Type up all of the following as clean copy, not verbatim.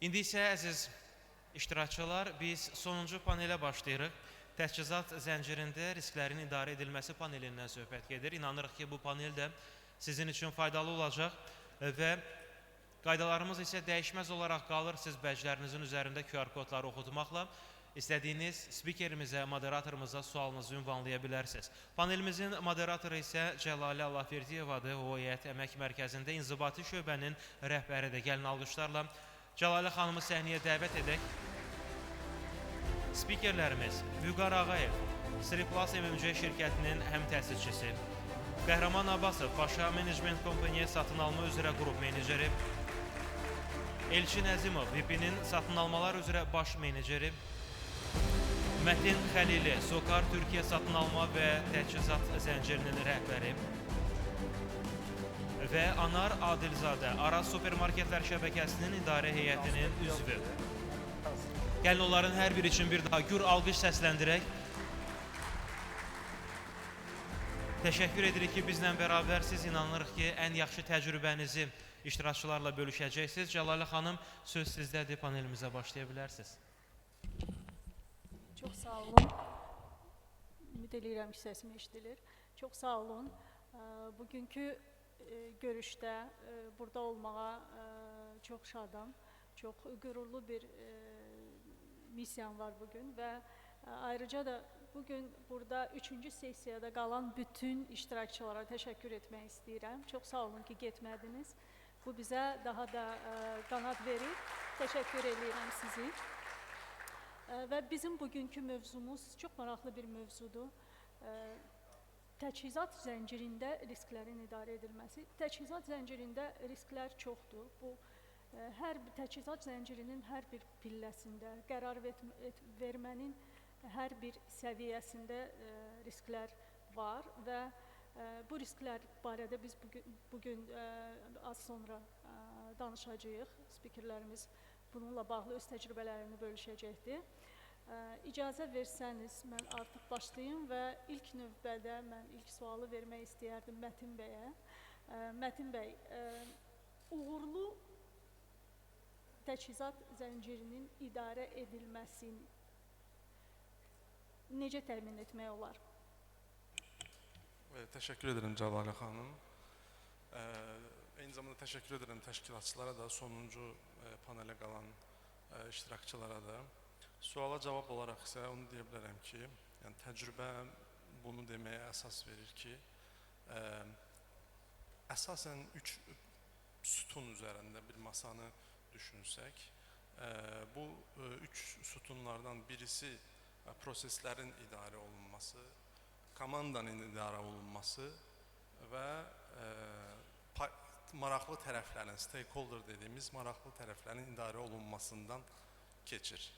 İndi isə əziz iştirakçılar, biz sonuncu panelə başlayırıq. Təchizat zəncirində risklərin idarə edilməsi panelindən söhbət gedir. İnanırıq ki, bu panel də sizin üçün faydalı olacaq və qaydalarımız isə dəyişməz olaraq qalır. Siz bəclərinizin üzərində QR kodları oxutmaqla istədiyiniz spikerimizə, moderatorumuza sualınızı ünvanlaya bilərsiniz. Panelimizin moderatoru isə Cəlalə Allahverdiyevadır. O, heyət əmək mərkəzində inzibati şöbənin rəhbəridir. Gəlin alqışlarla Cəlalə xanımı səhnəyə dəvət edək. Spikerlərimiz Vüqar Ağayev, Sriplus MMC şirkətinin həm təsisçisi, Qəhrəman Abbasov, Paşa Management Company satın alma üzrə qrup meneceri, Elçin Əzimov, VIP-nin satın almalar üzrə baş meneceri, Mətin Xəlili, Sokar Türkiyə satın alma və təchizat zəncirinin rəhbəri və Anar Adilzadə, Araz Supermarketlər şəbəkəsinin idarə heyətinin üzvü. Gəlin onların hər biri üçün bir daha gür alqış səsləndirək. Təşəkkür edirik ki, bizlə bərabərsiz. İnanırıq ki, ən yaxşı təcrübənizi iştirakçılarla bölüşəcəksiniz. Cəlalə xanım, söz sizdədir, panelimizə başlaya bilərsiniz. Çox sağ olun. Ümid edirəm ki, səsim eşidilir. Çox sağ olun. Bugünkü görüşdə burada olmağa çox şadam. Çox qürurlu bir missiyam var bugün və ayrıca da bugün burada 3-cü sessiyada qalan bütün iştirakçılara təşəkkür etmək istəyirəm. Çox sağ olun ki, getmədiniz. Bu bizə daha da qanad verir. Təşəkkür edirəm sizi. Və bizim bugünkü mövzumuz çox maraqlı bir mövzudur. Təchizat zəncirində risklərin idarə edilməsi. Təchizat zəncirində risklər çoxdur. Bu, təchizat zəncirinin hər bir pilləsində, qərar vermənin hər bir səviyyəsində risklər var və bu risklər barədə biz bugün az sonra danışacağıq. Spikerlərimiz bununla bağlı öz təcrübələrini bölüşəcəkdir. İcazə versəniz, mən artıq başlayım və ilk növbədə mən ilk sualı vermək istəyərdim Mətin bəyə. Mətin bəy, uğurlu təchizat zəncirinin idarə edilməsini necə təmin etmək olar? Təşəkkür edirəm Cəlalə xanım. Eyni zamanda təşəkkür edirəm təşkilatçılara da, sonuncu panelə qalan iştirakçılara da. Suala cavab olaraq isə onu deyə bilərəm ki, yəni təcrübə bunu deməyə əsas verir ki, əsasən 3 sütun üzərində bir masanı düşünsək, bu 3 sütunlardan birisi proseslərin idarə olunması, komandanın idarə olunması və maraqlı tərəflərin, stakeholder dediyimiz maraqlı tərəflərin idarə olunmasından keçir.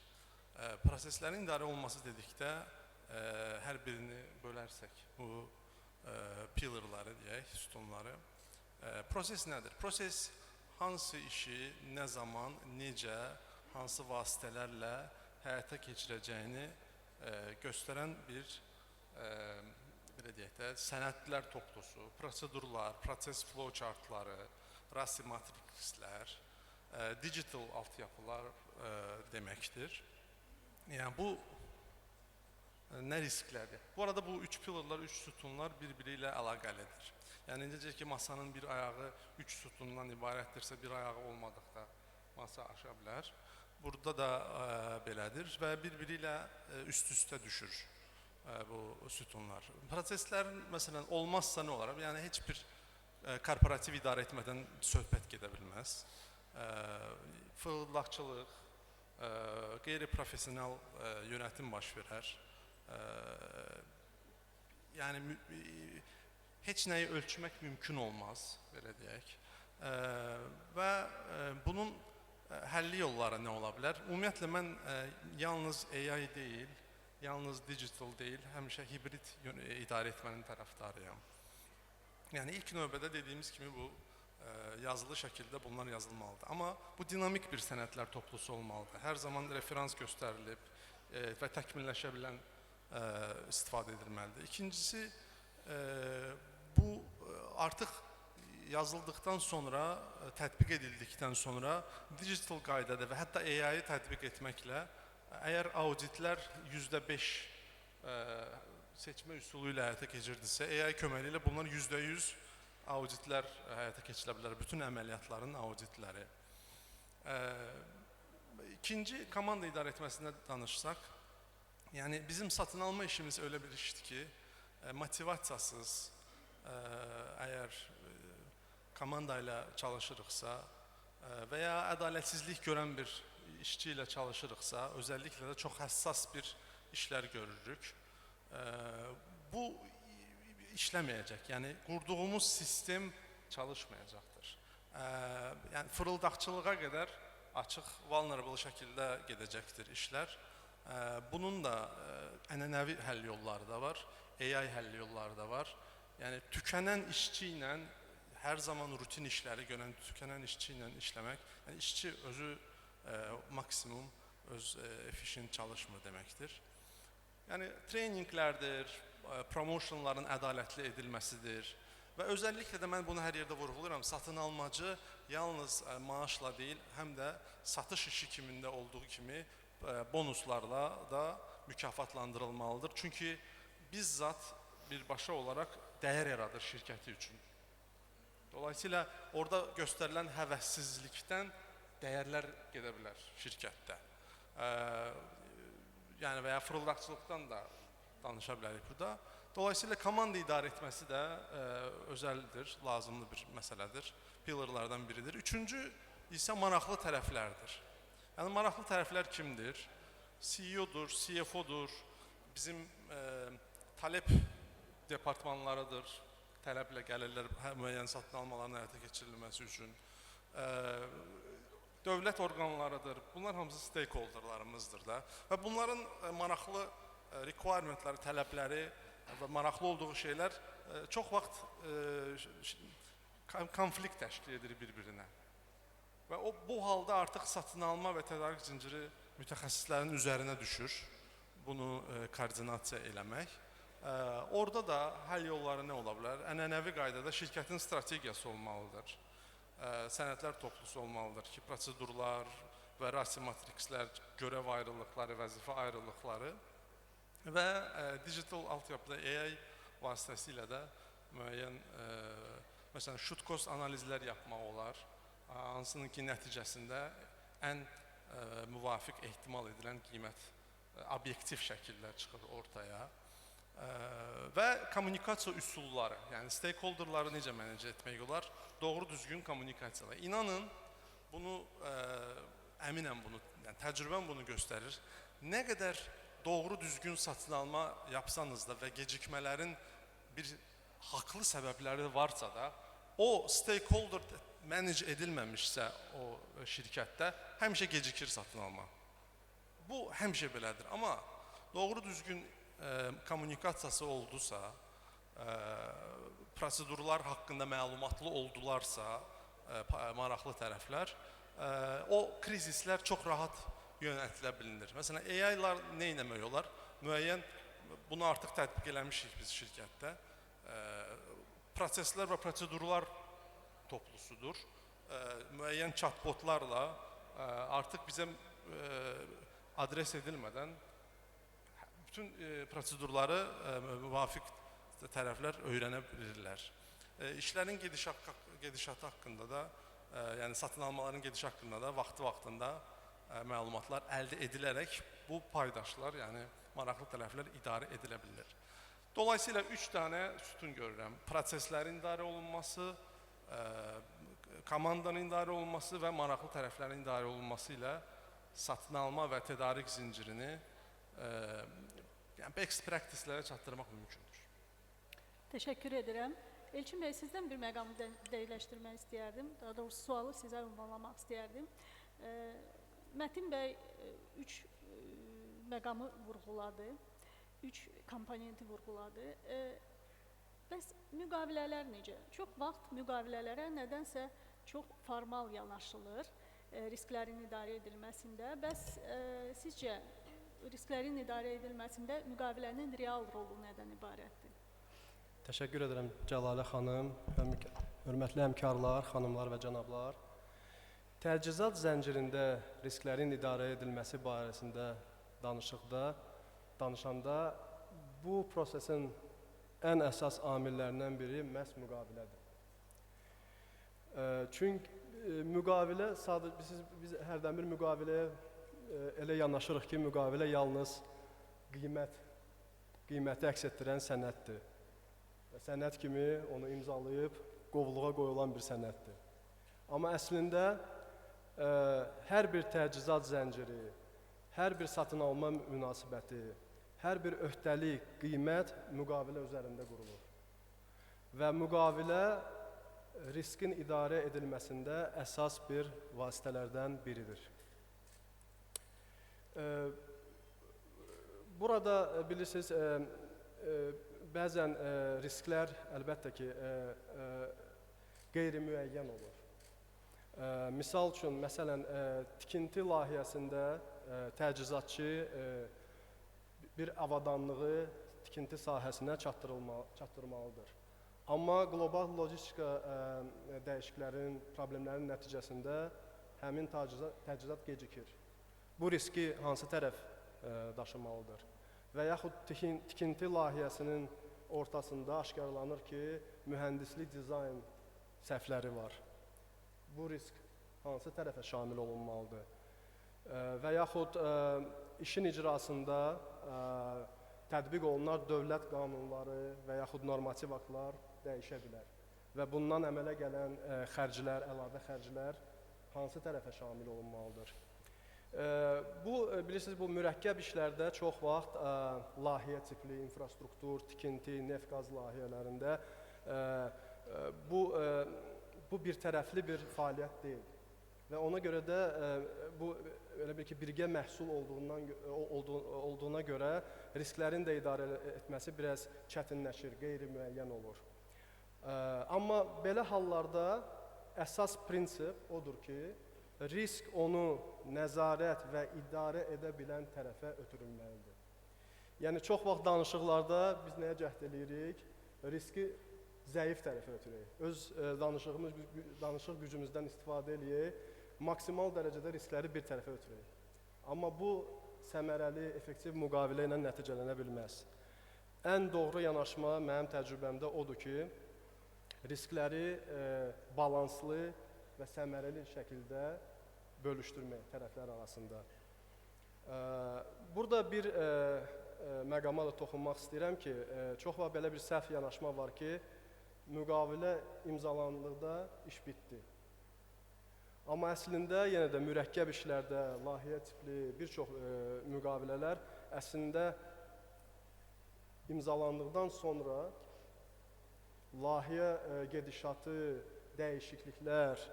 Proseslərin idarə olunması dedikdə hər birini bölərsək, bu pillarları deyək, sütunları. Proses nədir? Proses hansı işi, nə zaman, necə, hansı vasitələrlə həyata keçirəcəyini göstərən bir belə deyək də, sənədlər toplusu, prosedurlar, proses flowchartları, rasi matrikslər, digital altyapılar deməkdir. Yəni bu nə risklərdir? Bu arada bu 3 pillarlar, 3 sütunlar bir-biri ilə əlaqəlidir. Yəni necə ki, masanın bir ayağı 3 sütundan ibarətdirsə, bir ayağı olmadıqda masa aşa bilər. Burada da belədir və bir-biri ilə üst-üstə düşür bu sütunlar. Proseslərin məsələn olmazsa nə olar? Yəni heç bir korporativ idarə etmədən söhbət gedə bilməz. Fırıldaqçılıq, qeyri-profesional yönetim baş verər. Yəni heç nəyi ölçmək mümkün olmaz, belə deyək. Və bunun həlli yolları nə ola bilər? Ümumiyyətlə mən yalnız AI deyil, yalnız digital deyil, həmişə hibrid idarə etmənin tərəfdarıyam. Yəni ilk növbədə dediyimiz kimi bu yazılı şəkildə bunlar yazılmalıdır. Amma bu dinamik bir sənədlər toplusu olmalıdır. Hər zaman referans göstərilib və təkmilləşə bilən istifadə edilməlidir. İkincisi, bu artıq yazıldıqdan sonra, tətbiq edildikdən sonra digital qaydada və hətta AI-yi tətbiq etməklə əgər auditlər %5 seçmə üsulu ilə həyata keçirdisə, AI köməyi ilə bunlar %100 auditlər həyata keçirilə bilər, bütün əməliyyatların auditləri. İkinci, komanda idarə etməsində danışsaq, yəni bizim satın alma işimiz öyle bir işdir ki, motivasiyasız, əgər komanda ilə çalışırıqsa və ya ədalətsizlik görən bir işçi ilə çalışırıqsa, özəlliklə də çox həssas bir işlər görürük. Bu işləməyəcək, yəni qurduğumuz sistem çalışmayacaqdır. Yəni fırıldaqçılığa qədər açıq, vulnerable şəkildə gedəcəkdir işlər. Bunun da ənənəvi həll yolları da var, AI həll yolları da var. Yəni tükənən işçi ilə, hər zaman rutin işləri görən tükənən işçi ilə işləmək, yəni işçi özü maksimum öz efficient çalışmır deməkdir. Yəni treyninqlərdir, promotionların ədalətli edilməsidir və özəlliklə də mən bunu hər yerdə vurğuluram, satın almacı yalnız maaşla deyil, həm də satış işi kimində olduğu kimi bonuslarla da mükafatlandırılmalıdır. Çünki bizzat birbaşa olaraq dəyər yaradır şirkəti üçün. Dolayısıyla orada göstərilən həvəssizlikdən dəyərlər gedə bilər şirkətdə. Yəni və ya fırıldaqçılıqdan da danışa bilərik burada. Dolayısıyla komanda idarə etməsi də özəldir, lazımlı bir məsələdir, pillarlardan biridir. Üçüncü isə maraqlı tərəflərdir. Yəni maraqlı tərəflər kimdir? CEO-dur, CFO-dur, bizim tələb departmanlarıdır, tələblə gəlirlər müəyyən satın almaların həyata keçirilməsi üçün. Dövlət orqanlarıdır, bunlar hamısı stakeholderlarımızdır da və bunların maraqlı requirementləri, tələbləri və maraqlı olduğu şeylər çox vaxt konflikt təşkil edir bir-birinə. Və bu halda artıq satın alma və tədarik zinciri mütəxəssislərin üzərinə düşür, bunu koordinasiya eləmək. Orada da həll yolları nə ola bilər? Ənənəvi qaydada şirkətin strategiyası olmalıdır. Sənədlər toplusu olmalıdır ki, prosedurlar və rasi matrikslər, görev ayrılıqları, vəzifə ayrılıqları və digital altyapıda AI vasitəsilə də müəyyən məsələn, should cost analizlər yapmaq olar, hansının ki nəticəsində ən müvafiq ehtimal edilən qiymət obyektiv şəkildə çıxır ortaya və kommunikasiya üsulları, yəni stakeholderları necə mənəcə etmək olar, doğru düzgün kommunikasiyalar. İnanın, bunu, əminəm bunu, yəni təcrübəm bunu göstərir. Nə qədər doğru düzgün satın alma yapsanız da və gecikmələrin bir haqlı səbəbləri varsa da, o stakeholder manage edilməmişsə o şirkətdə həmişə gecikir satın alma. Bu həmişə belədir, amma doğru düzgün kommunikasiyası oldusa, prosedurlar haqqında məlumatlı oldularsa, maraqlı tərəflər, o krizislər çox rahat yönəltilə bilinir. Məsələn, AI-lar nə etmək olar? Müəyyən, bunu artıq tətbiq eləmişik biz şirkətdə. Proseslər və prosedurlar toplusudur. Müəyyən chatbotlarla artıq bizə adres edilmədən bütün prosedurları müvafiq tərəflər öyrənə bilirlər. İşlərin gedişatı haqqında da, yəni satın almaların gedişi haqqında da vaxtında məlumatlar əldə edilərək bu paydaşlar, yəni maraqlı tərəflər idarə edilə bilir. Dolayısıyla 3 dənə sütun görürəm. Proseslərin idarə olunması, komandanın idarə olunması və maraqlı tərəflərin idarə olunması ilə satın alma və tədarik zincirini yəni best practice-lərə çatdırmaq mümkündür. Təşəkkür edirəm. Elçin bəy, sizdən bir məqamı dəqiqləşdirmək istəyərdim. Daha doğrusu sualı sizə ünvanlamaq istəyərdim. Mətin bəy 3 məqamı vurğuladı, 3 komponenti vurğuladı. Bəs müqavilələr necə? Çox vaxt müqavilələrə nədənsə çox formal yanaşılır risklərin idarə edilməsində. Bəs sizcə risklərin idarə edilməsində müqavilənin real rolu nədən ibarətdir? Təşəkkür edirəm Cəlalə xanım. Hörmətli həmkarlar, xanımlar və cənablar, təchizat zəncirində risklərin idarə edilməsi barəsində danışanda bu prosesin ən əsas amillərindən biri məhz müqavilədir. Çünki müqavilə, biz hərdən bir müqaviləyə elə yanaşırıq ki, müqavilə yalnız qiyməti əks etdirən sənəddir. Sənəd kimi onu imzalayıb qovluğa qoyulan bir sənəddir. Amma əslində hər bir təchizat zənciri, hər bir satın alma münasibəti, hər bir öhdəlik, qiymət müqavilə üzərində qurulur. Və müqavilə riskin idarə edilməsində əsas bir vasitələrdən biridir. Burada bilirsiniz, bəzən risklər əlbəttə ki, qeyri-müəyyən olur. Misal üçün, məsələn, tikinti layihəsində təchizatçı bir avadanlığı tikinti sahəsinə çatdırmalıdır. Amma qlobal lojistika dəyişikliklərin, problemlərin nəticəsində həmin təchizat gecikir. Bu riski hansı tərəf daşımalıdır? Və yaxud tikinti layihəsinin ortasında aşkarlanır ki, mühəndislik dizayn səhvləri var. Bu risk hansı tərəfə şamil olunmalıdır? Və yaxud işin icrasında tətbiq olunan dövlət qanunları və yaxud normativ aktlar dəyişə bilər. Və bundan əmələ gələn xərclər, əlavə xərclər hansı tərəfə şamil olunmalıdır? Bilirsiniz, bu mürəkkəb işlərdə çox vaxt layihə tipli, infrastruktur, tikinti, neft-qaz layihələrində bu bir tərəfli bir fəaliyyət deyil. Və ona görə də bu elə bir ki, birgə məhsul olduğuna görə risklərin də idarə etməsi biraz çətinləşir, qeyri-müəyyən olur. Amma belə hallarda əsas prinsip odur ki, risk onu nəzarət və idarə edə bilən tərəfə ötürülməlidir. Yəni, çox vaxt danışıqlarda biz nəyə cəhd edirik? Riski zəif tərəfə ötürək. Öz danışıq gücümüzdən istifadə edək, maksimal dərəcədə riskləri bir tərəfə ötürək. Amma bu səmərəli, effektiv müqavilə ilə nəticələnə bilməz. Ən doğru yanaşma mənim təcrübəmdə odur ki, riskləri balanslı və səmərəli şəkildə bölüşdürmək tərəflər arasında. Burada bir məqama da toxunmaq istəyirəm ki, çox vaxt belə bir səhv yanaşma var ki, müqavilə imzalandıqda iş bitdi. Amma əslində yenə də mürəkkəb işlərdə, layihə tipli bir çox müqavilələr əslində imzalandıqdan sonra layihə gedişatı, dəyişikliklər,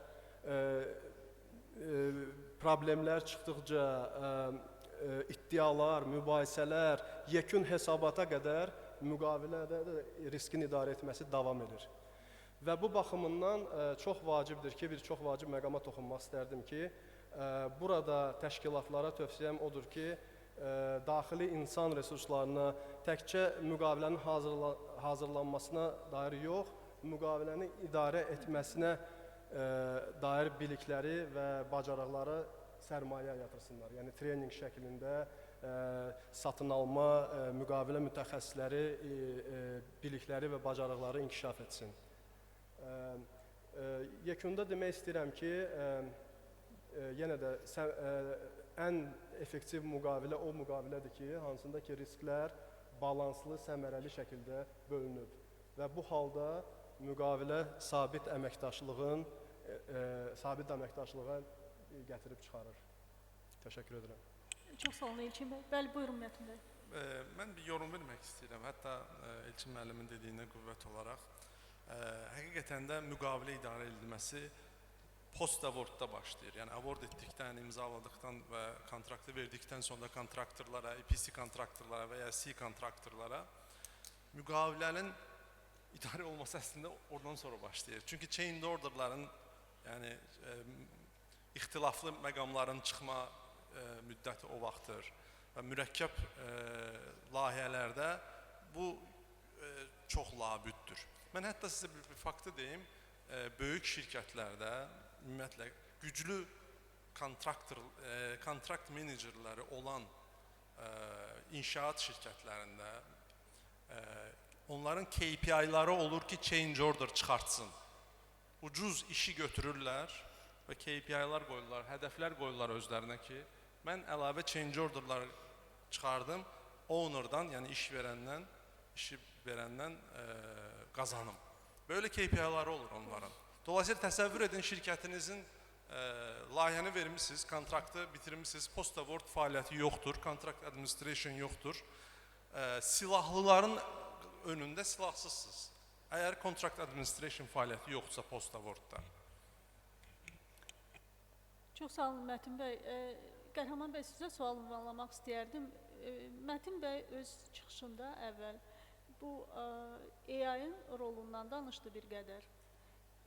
problemlər çıxdıqca iddialar, mübahisələr, yekun hesabata qədər müqavilədə də riskin idarə etməsi davam edir. Və bu baxımından çox vacibdir ki, bir çox vacib məqama toxunmaq istərdim ki, burada təşkilatlara tövsiyəm odur ki, daxili insan resurslarına təkcə müqavilənin hazırlanmasına dair yox, müqaviləni idarə etməsinə dair bilikləri və bacarıqları sərmayə yatırsınlar. Yəni, trening şəklində satın alma, müqavilə mütəxəssisləri bilikləri və bacarıqları inkişaf etsin. Yekunda demək istəyirəm ki, yenə də ən effektiv müqavilə o müqavilədir ki, hansında ki, risklər balanslı, səmərəli şəkildə bölünüb. Və bu halda müqavilə sabit əməkdaşlığa gətirib çıxarır. Təşəkkür edirəm. Çox sağ olun İlkin bəy. Bəli, buyurun Mətin bəy. Mən bir yorum vermək istəyirəm, hətta İlkin müəllimin dediyinə qüvvət olaraq. Həqiqətən də müqavilə idarə edilməsi post-avortda başlayır. Yəni, avort etdikdən, imzaladıqdan və kontraktı verdikdən sonra kontraktorlara, EPC kontraktorlara və ya C kontraktorlara müqavilənin idarə olması əslində oradan sonra başlayır. Çünki chain orderların, yəni ixtilaflı məqamların çıxma müddəti o vaxtdır və mürəkkəb layihələrdə bu çox labüddür. Mən hətta sizə bir faktı deyim, böyük şirkətlərdə ümumiyyətlə güclü kontrakt menecerləri olan inşaat şirkətlərində onların KPI-ları olur ki, change order çıxartsın. Ucuz işi götürürlər və KPI-lar qoyurlar, hədəflər qoyurlar özlərinə ki, mən əlavə change orderlar çıxardım, owner'dan, yəni işi verəndən qazanım. Böyle KPI-ları olur onların. Dolayısıyla təsəvvür edin, şirkətinizin layihəni vermişsiniz, kontraktı bitirmişsiniz, post award fəaliyyəti yoxdur, contract administration yoxdur. Silahlıların önündə silahsızsınız. Əgər contract administration fəaliyyəti yoxdursa post awardda. Çox sağ olun Mətin bəy. Qəhrəman bəy, sizə sual ünvanlamaq istəyərdim. Mətin bəy öz çıxışında əvvəl bu AI-ın rolundan danışdı bir qədər.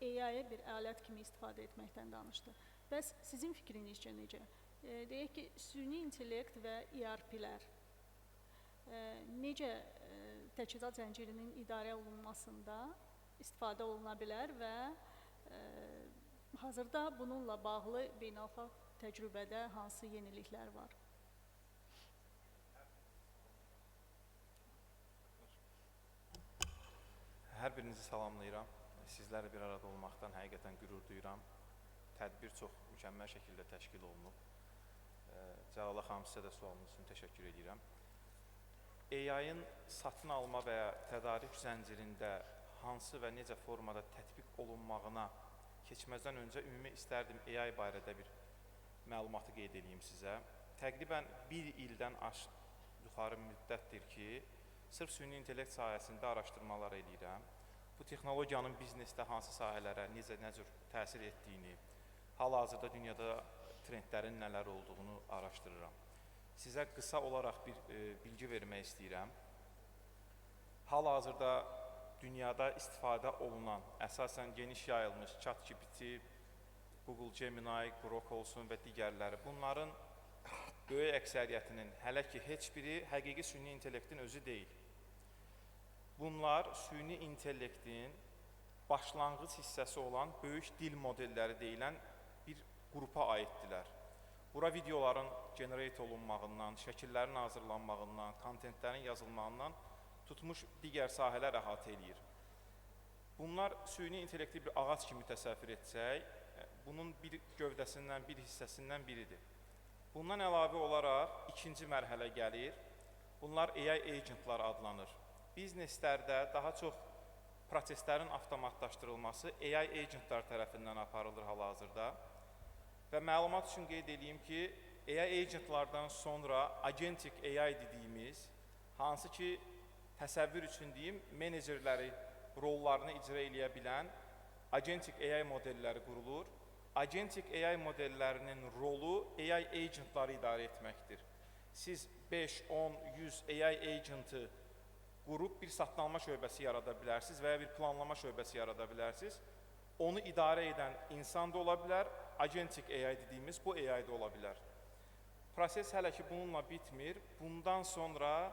AI-yə bir alət kimi istifadə etməkdən danışdı. Bəs sizin fikrinizcə necə? Deyək ki, süni intellekt və ERP-lər necə təchizat zəncirinin idarə olunmasında istifadə oluna bilər və hazırda bununla bağlı beynəlxalq təcrübədə hansı yeniliklər var? Hər birinizi salamlayıram. Sizlərlə bir arada olmaqdan həqiqətən qürur duyuram. Tədbir çox mükəmməl şəkildə təşkil olunub. Cəlala xanım, sizə də sualınız üçün təşəkkür edirəm. AI-ın satın alma və ya tədarik zəncirində hansı və necə formada tətbiq olunmağına keçməzdən öncə ümumi istərdim AI barədə bir məlumatı qeyd edeyim sizə. Təqribən bir ildən yuxarı müddətdir ki, sırf süni intellekt sahəsində araşdırmalar edirəm. Bu texnologiyanın biznesdə hansı sahələrə nə cür təsir etdiyini, hal-hazırda dünyada trendlərin nələr olduğunu araşdırıram. Sizə qısa olaraq bir bilgi vermək istəyirəm. Hal-hazırda dünyada istifadə olunan, əsasən geniş yayılmış ChatGPT, Google Gemini, Grok olsun və digərləri, bunların böyük əksəriyyətinin, hələ ki heç biri həqiqi süni intellektin özü deyil. Bunlar süni intellektin başlanğıc hissəsi olan böyük dil modelləri deyilən bir qrupa aiddirlər. Bura videoların generate olunmağından, şəkillərin hazırlanmağından, kontentlərin yazılmağından tutmuş digər sahələr əhatə edir. Bunlar süni intellekti bir ağac kimi təsəvvür etsək, bunun bir gövdəsindən, bir hissəsindən biridir. Bundan əlavə olaraq ikinci mərhələ gəlir. Bunlar AI agentlar adlanır. Bizneslərdə daha çox proseslərin avtomatlaşdırılması AI agentlar tərəfindən aparılır hal-hazırda. Və məlumat üçün qeyd edeyim ki, AI agentlardan sonra agentic AI dediyimiz, hansı ki təsəvvür üçün deyim, menecerləri rollarını icra edə bilən agentic AI modelləri qurulur. Agentic AI modellərinin rolu AI agentları idarə etməkdir. Siz 5, 10, 100 AI agentı qurub bir satın alma şöbəsi yarada bilərsiniz və ya bir planlama şöbəsi yarada bilərsiniz. Onu idarə edən insan da ola bilər, agentic AI dediyimiz bu AI da ola bilər. Proses hələ ki bununla bitmir. Bundan sonra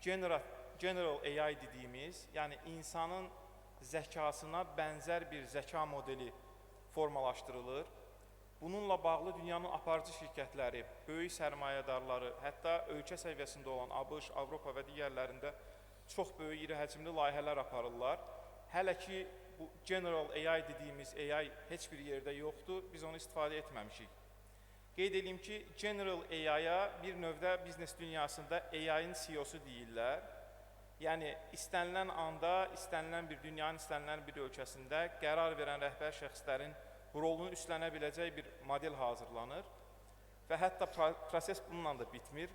general AI dediyimiz, yəni insanın zəkasına bənzər bir zəka modeli formalaşdırılır. Bununla bağlı dünyanın aparıcı şirkətləri, böyük sərmayədarları, hətta ölkə səviyyəsində olan ABŞ, Avropa və digərlərində çox böyük iri həcmli layihələr aparırlar. Hələ ki bu general AI dediyimiz AI heç bir yerdə yoxdur, biz onu istifadə etməmişik. Qeyd edeyim ki, general AI-ya bir növdə biznes dünyasında AI-ın CEO-su deyirlər. Yəni istənilən anda, istənilən bir dünyanın istənilən bir ölkəsində qərar verən rəhbər şəxslərin rolunu üstlənə biləcək bir model hazırlanır və hətta proses bununla da bitmir.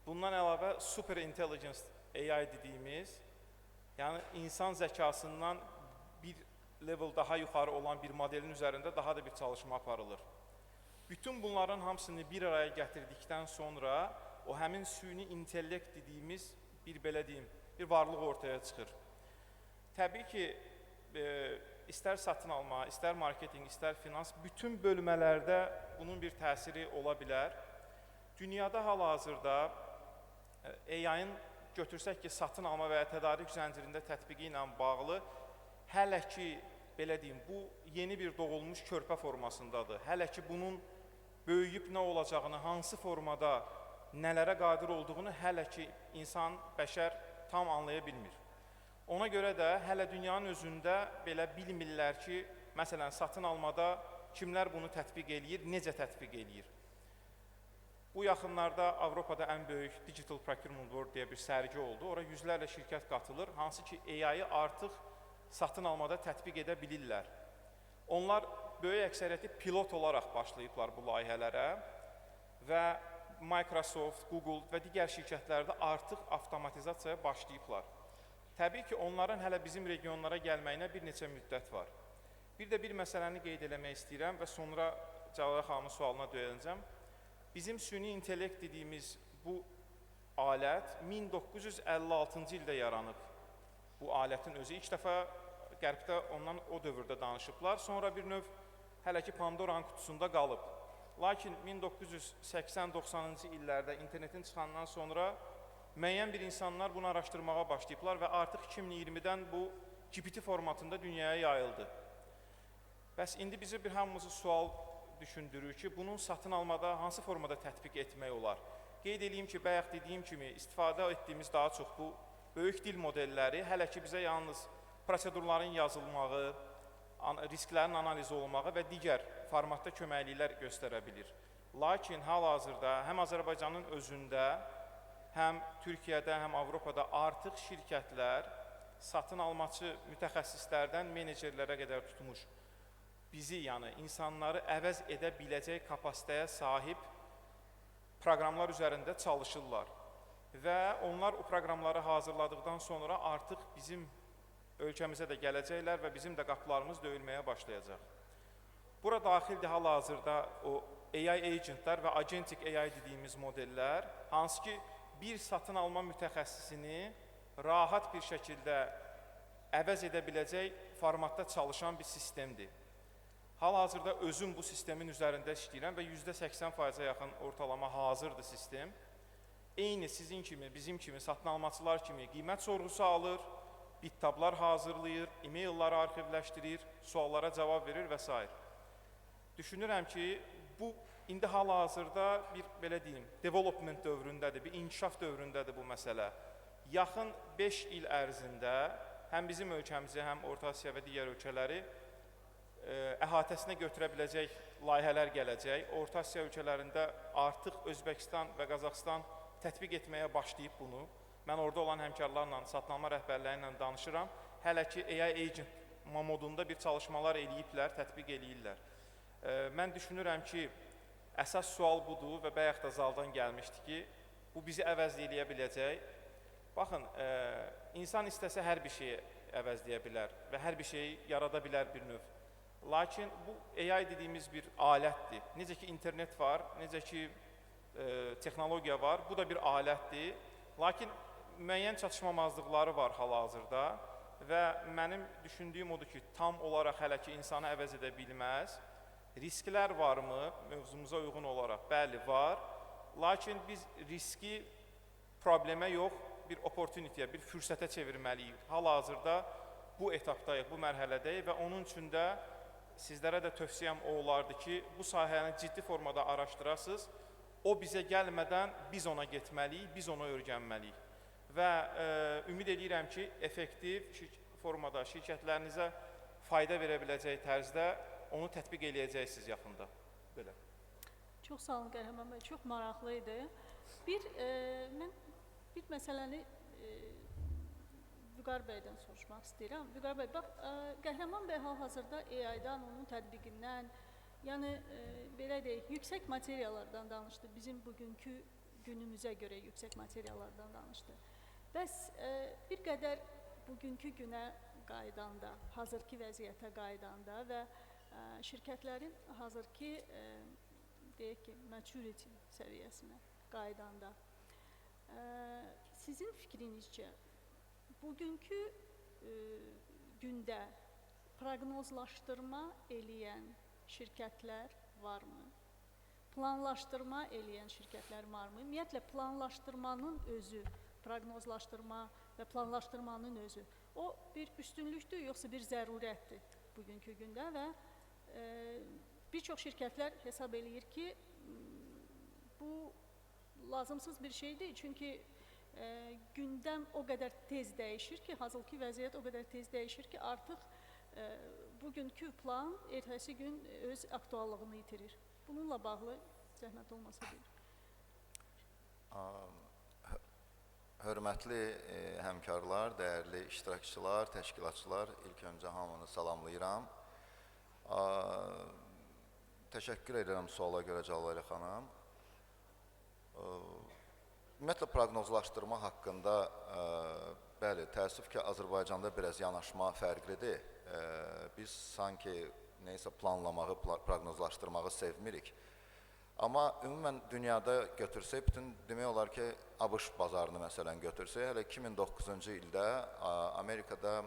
Bundan əlavə super intelligence AI dediyimiz, yəni insan zəkasından bir level daha yuxarı olan bir modelin üzərində daha da bir çalışma aparılır. Bütün bunların hamısını bir araya gətirdikdən sonra o həmin süni intellekt dediyimiz bir belə deyim, bir varlıq ortaya çıxır. Təbii ki, istər satın alma, istər marketing, istər finans, bütün bölmələrdə bunun bir təsiri ola bilər. Dünyada hal-hazırda AI-ın götürsək ki, satın alma və ya tədarik zəncirində tətbiqi ilə bağlı hələ ki belə deyim, bu yeni bir doğulmuş körpə formasındadır. Hələ ki bunun böyüyüb nə olacağını, hansı formada nələrə qadir olduğunu hələ ki insan, bəşər tam anlaya bilmir. Ona görə də hələ dünyanın özündə belə bilmirlər ki, məsələn, satın almada kimlər bunu tətbiq eləyir, necə tətbiq eləyir. Bu yaxınlarda Avropada ən böyük Digital Procurement World deyə bir sərgi oldu. Ora yüzlərlə şirkət qatılır, hansı ki AI-yı artıq satın almada tətbiq edə bilirlər. Onlar böyük əksəriyyəti pilot olaraq başlayıblar bu layihələrə və Microsoft, Google və digər şirkətlərdə artıq avtomatizasiyaya başlayıblar. Təbii ki, onların hələ bizim regionlara gəlməyinə bir neçə müddət var. Bir də bir məsələni qeyd eləmək istəyirəm və sonra Cəlalə xanımın sualına döyəcəm. Bizim süni intellekt dediyimiz bu alət 1956-cı ildə yaranıb. Bu alətin özü ilk dəfə Qərbdə ondan o dövrdə danışıblar. Sonra bir növ hələ ki Pandoranın qutusunda qalıb. Lakin 1980-90-cı illərdə internetin çıxandan sonra müəyyən bir insanlar bunu araşdırmağa başlayıblar və artıq 2020-dən bu GPT formatında dünyaya yayıldı. Bəs indi bizi bir hamımızı sual düşündürür ki, bunun satın almada hansı formada tətbiq etmək olar? Qeyd edeyim ki, bayaq dediyim kimi istifadə etdiyimiz daha çox bu böyük dil modelləri hələ ki bizə yalnız prosedurların yazılmağı, risklərin analizi olmağı və digər formatda köməkliklər göstərə bilir. Lakin hal-hazırda həm Azərbaycanın özündə, həm Türkiyədə, həm Avropada artıq şirkətlər satın almaçı mütəxəssislərdən menecerlərə qədər tutmuş bizi, yəni insanları əvəz edə biləcək kapasitəyə sahib proqramlar üzərində çalışırlar. Və onlar o proqramları hazırladıqdan sonra artıq bizim ölkəmizə də gələcəklər və bizim də qapılarımız döyülməyə başlayacaq. Bura daxildir hal-hazırda o AI agentlər və agentic AI dediyimiz modellər, hansı ki bir satın alma mütəxəssisini rahat bir şəkildə əvəz edə biləcək formatda çalışan bir sistemdir. Hal-hazırda özüm bu sistemin üzərində işləyirəm və %80%-ə yaxın ortalama hazırdır sistem. Eyni sizin kimi, bizim kimi, satın almaçılar kimi qiymət sorğusu alır, bittablar hazırlayır, e-mailləri arxivləşdirir, suallara cavab verir və s. Düşünürəm ki, bu indi hal-hazırda bir, belə deyim, development dövründədir, bir inkişaf dövründədir bu məsələ. Yaxın 5 il ərzində həm bizim ölkəmizi, həm Orta Asiya və digər ölkələri əhatəsinə götürə biləcək layihələr gələcək. Orta Asiya ölkələrində artıq Özbəkistan və Qazaxıstan tətbiq etməyə başlayıb bunu. Mən orada olan həmkarlarla, satın alma rəhbərləri ilə danışıram. Hələ ki AI agent modunda bir çalışmalar eləyiblər, tətbiq eləyirlər. Mən düşünürəm ki, əsas sual budur və bayaq da zaldan gəlmişdi ki, bu bizi əvəzləyə biləcək. Baxın, insan istəsə hər bir şeyi əvəzləyə bilər və hər bir şeyi yarada bilər bir növ. Lakin bu AI dediyimiz bir alətdir. Necə ki internet var, necə ki texnologiya var, bu da bir alətdir. Lakin müəyyən çatışmamazlıqları var hal-hazırda və mənim düşündüyüm odur ki, tam olaraq hələ ki insanı əvəz edə bilməz. Risklər varmı mövzumuza uyğun olaraq? Bəli, var. Lakin biz riski problemə yox, bir opportunityyə, bir fürsətə çevirməliyik. Hal-hazırda bu etapdayıq, bu mərhələdəyik və onun üçün də sizlərə də tövsiyəm o olardı ki, bu sahəni ciddi formada araşdırasınız. O bizə gəlmədən biz ona getməliyik, biz ona öyrənməliyik. Və ümid edirəm ki, effektiv formada şirkətlərinizə fayda verə biləcək tərzdə onu tətbiq eləyəcəksiniz yaxında. Belə. Çox sağ olun Qəhrəman bəy, çox maraqlı idi. Mən bir məsələni Vüqar bəydən soruşmaq istəyirəm. Vüqar bəy, bax, Qəhrəman bəy hal-hazırda AI-dan, onun tətbiqindən, yəni belə deyək, yüksək materiallardan danışdı. Bizim bugünkü günümüzə görə yüksək materiallardan danışdı. Bəs bir qədər bugünkü günə qaydanda, hazırki vəziyyətə qaydanda və şirkətlərin hazırki, deyək ki, maturity səviyyəsinə qaydanda sizin fikrinizcə bugünkü gündə proqnozlaşdırma eləyən şirkətlər varmı? Planlaşdırma eləyən şirkətlər varmı? Ümumiyyətlə, planlaşdırmanın özü, proqnozlaşdırma və planlaşdırmanın özü, o bir üstünlükdür, yoxsa bir zərurətdir? bugünkü gündə və bir çox şirkətlər hesab eləyir ki, bu lazımsız bir şeydir. Çünki gündəm o qədər tez dəyişir ki, hazırki vəziyyət o qədər tez dəyişir ki, artıq bugünkü plan ertəsi gün öz aktuallığını itirir. Bununla bağlı zəhmət olmasa deyir. Hörmətli həmkarlar, dəyərli iştirakçılar, təşkilatçılar, ilk öncə hamını salamlayıram. Təşəkkür edirəm suala görə Cəlal xanım. Ümumiyyətlə, proqnozlaşdırma haqqında, bəli, təəssüf ki, Azərbaycanda biraz yanaşma fərqlidir. Biz sanki neysə planlamağı, proqnozlaşdırmağı sevmirik. Amma ümumən dünyada götürsək, bütün demək olar ki, ABŞ bazarını məsələn götürsək, hələ 2009-cu ildə Amerikada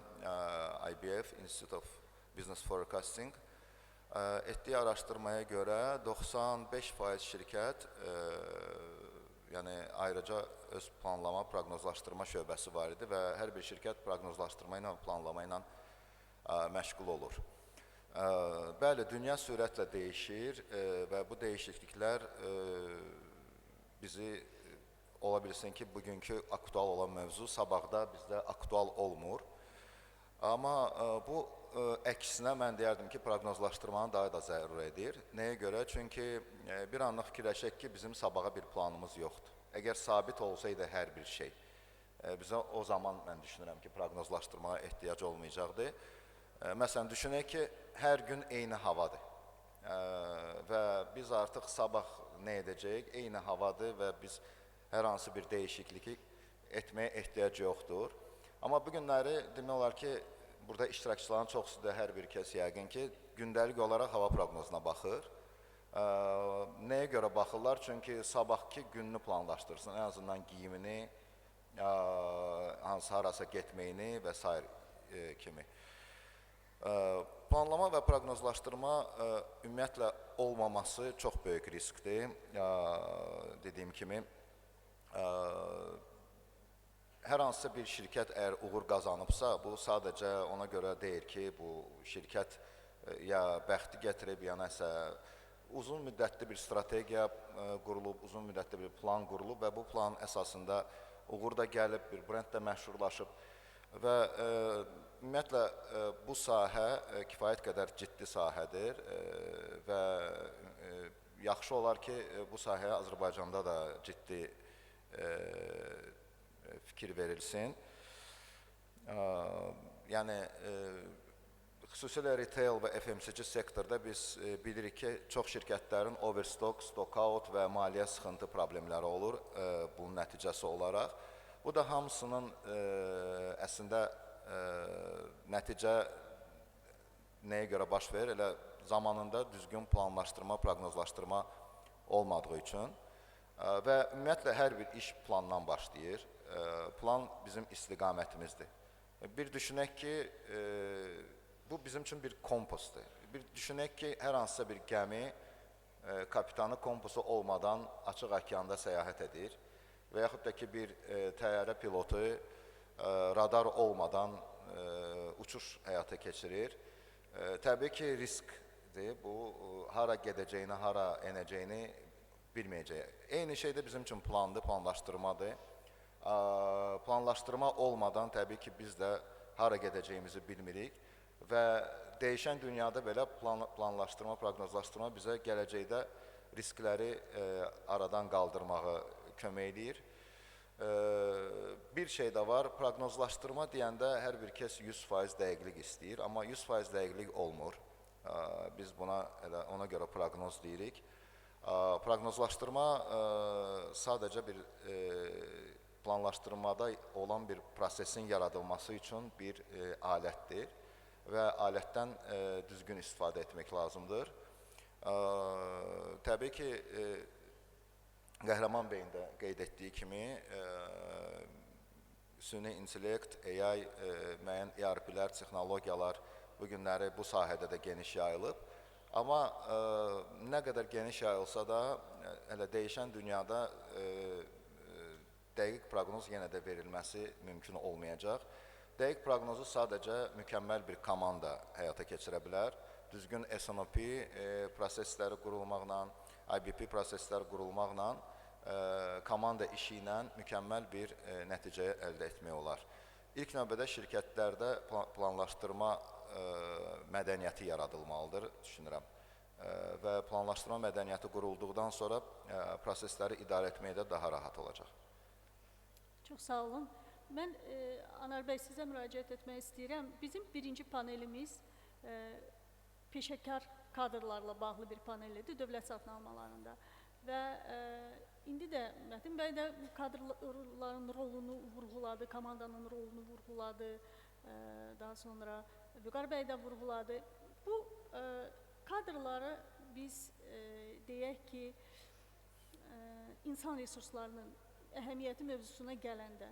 IBF, Institute of Business Forecasting, etdiyi araşdırmaya görə 95% şirkət, yəni ayrıca öz planlama, proqnozlaşdırma şöbəsi var idi və hər bir şirkət proqnozlaşdırma ilə, planlama ilə məşğul olur. Bəli, dünya sürətlə dəyişir və bu dəyişikliklər bizi ola bilsin ki, bugünkü aktual olan mövzu sabahda bizdə aktual olmur. Amma bu əksinə mən deyərdim ki, proqnozlaşdırmanı daha da zərur edir. Nəyə görə? Çünki bir anlıq fikirləşək ki, bizim sabaha bir planımız yoxdur. Əgər sabit olsaydı hər bir şey, bizə o zaman mən düşünürəm ki, proqnozlaşdırmağa ehtiyac olmayacaqdır. Məsələn, düşünək ki, hər gün eyni havadır və biz artıq sabah nə edəcəyik? Eyni havadır və biz hər hansı bir dəyişikliyi etməyə ehtiyac yoxdur. Amma bu günləri demək olar ki, burada iştirakçıların çoxsu da hər bir kəs yəqin ki, gündəlik olaraq hava proqnozuna baxır. Nəyə görə baxırlar? Çünki sabahki gününü planlaşdırsın, ən azından giyimini, harasa getməyini və s. kimi. Planlama və proqnozlaşdırma ümumiyyətlə olmaması çox böyük riskdir. Dediyim kimi, hər hansısa bir şirkət əgər uğur qazanıbsa, bu sadəcə ona görə deyil ki, bu şirkət ya bəxti gətirib, ya nəsə uzun müddətli bir strategiya qurulub, uzun müddətli bir plan qurulub və bu plan əsasında uğur da gəlib, bir brend də məşhurlaşıb və ümumiyyətlə bu sahə kifayət qədər ciddi sahədir və yaxşı olar ki, bu sahəyə Azərbaycanda da ciddi fikir verilsin. Yəni, xüsusilə retail və FMCG sektorda biz bilirik ki, çox şirkətlərin overstock, stock-out və maliyyə sıxıntı problemləri olur bunun nəticəsi olaraq. Bu da hamısının əslində nəticə nəyə görə baş verir? Elə zamanında düzgün planlaşdırma, proqnozlaşdırma olmadığı üçün və ümumiyyətlə hər bir iş plandan başlayır. Plan bizim istiqamətimizdir. Bir düşünək ki, bu bizim üçün bir kompasdır. Bir düşünək ki, hər hansısa bir gəmi kapitanı kompasu olmadan açıq okeanda səyahət edir və yaxud da ki, bir təyyarə pilotu radar olmadan uçuş həyata keçirir. Təbii ki, riskdir. Bu, hara gedəcəyini, hara enəcəyini bilməyəcək. Eyni şey də bizim üçün plandır, planlaşdırmadır. Planlaşdırma olmadan təbii ki, biz də hara gedəcəyimizi bilmirik və dəyişən dünyada belə planlaşdırma, proqnozlaşdırma bizə gələcəkdə riskləri aradan qaldırmağı kömək edir. Bir şey də var, proqnozlaşdırma deyəndə hər bir kəs 100% dəqiqlik istəyir, amma 100% dəqiqlik olmur. Biz buna ona görə proqnoz deyirik. Proqnozlaşdırma sadəcə bir planlaşdırmada olan bir prosesin yaradılması üçün bir alətdir və alətdən düzgün istifadə etmək lazımdır. Təbii ki, Qəhrəman bəyin də qeyd etdiyi kimi, süni intellekt, AI, müəyyən ERP-lər, texnologiyalar bu günləri bu sahədə də geniş yayılıb. Amma nə qədər geniş yayılsa da, hələ dəyişən dünyada dəqiq proqnoz yenə də verilməsi mümkün olmayacaq. Dəqiq proqnozu sadəcə mükəmməl bir komanda həyata keçirə bilər. Düzgün SNOP prosesləri qurulmaqla, IBP prosesləri qurulmaqla, komanda işi ilə mükəmməl bir nəticə əldə etmək olar. İlk növbədə şirkətlərdə planlaşdırma mədəniyyəti yaradılmalıdır, düşünürəm. Və planlaşdırma mədəniyyəti qurulduqdan sonra prosesləri idarə etmək də daha rahat olacaq. Çox sağ olun. Mən Anar bəy sizə müraciət etmək istəyirəm. Bizim birinci panelimiz peşəkar kadrlarla bağlı bir panel idi dövlət satın almalarında. Və indi də Mətin bəy də kadrların rolunu vurğuladı, komandanın rolunu vurğuladı. Daha sonra Vüqar bəy də vurğuladı. Bu kadrları biz deyək ki, insan resurslarının əhəmiyyəti mövzusuna gələndə,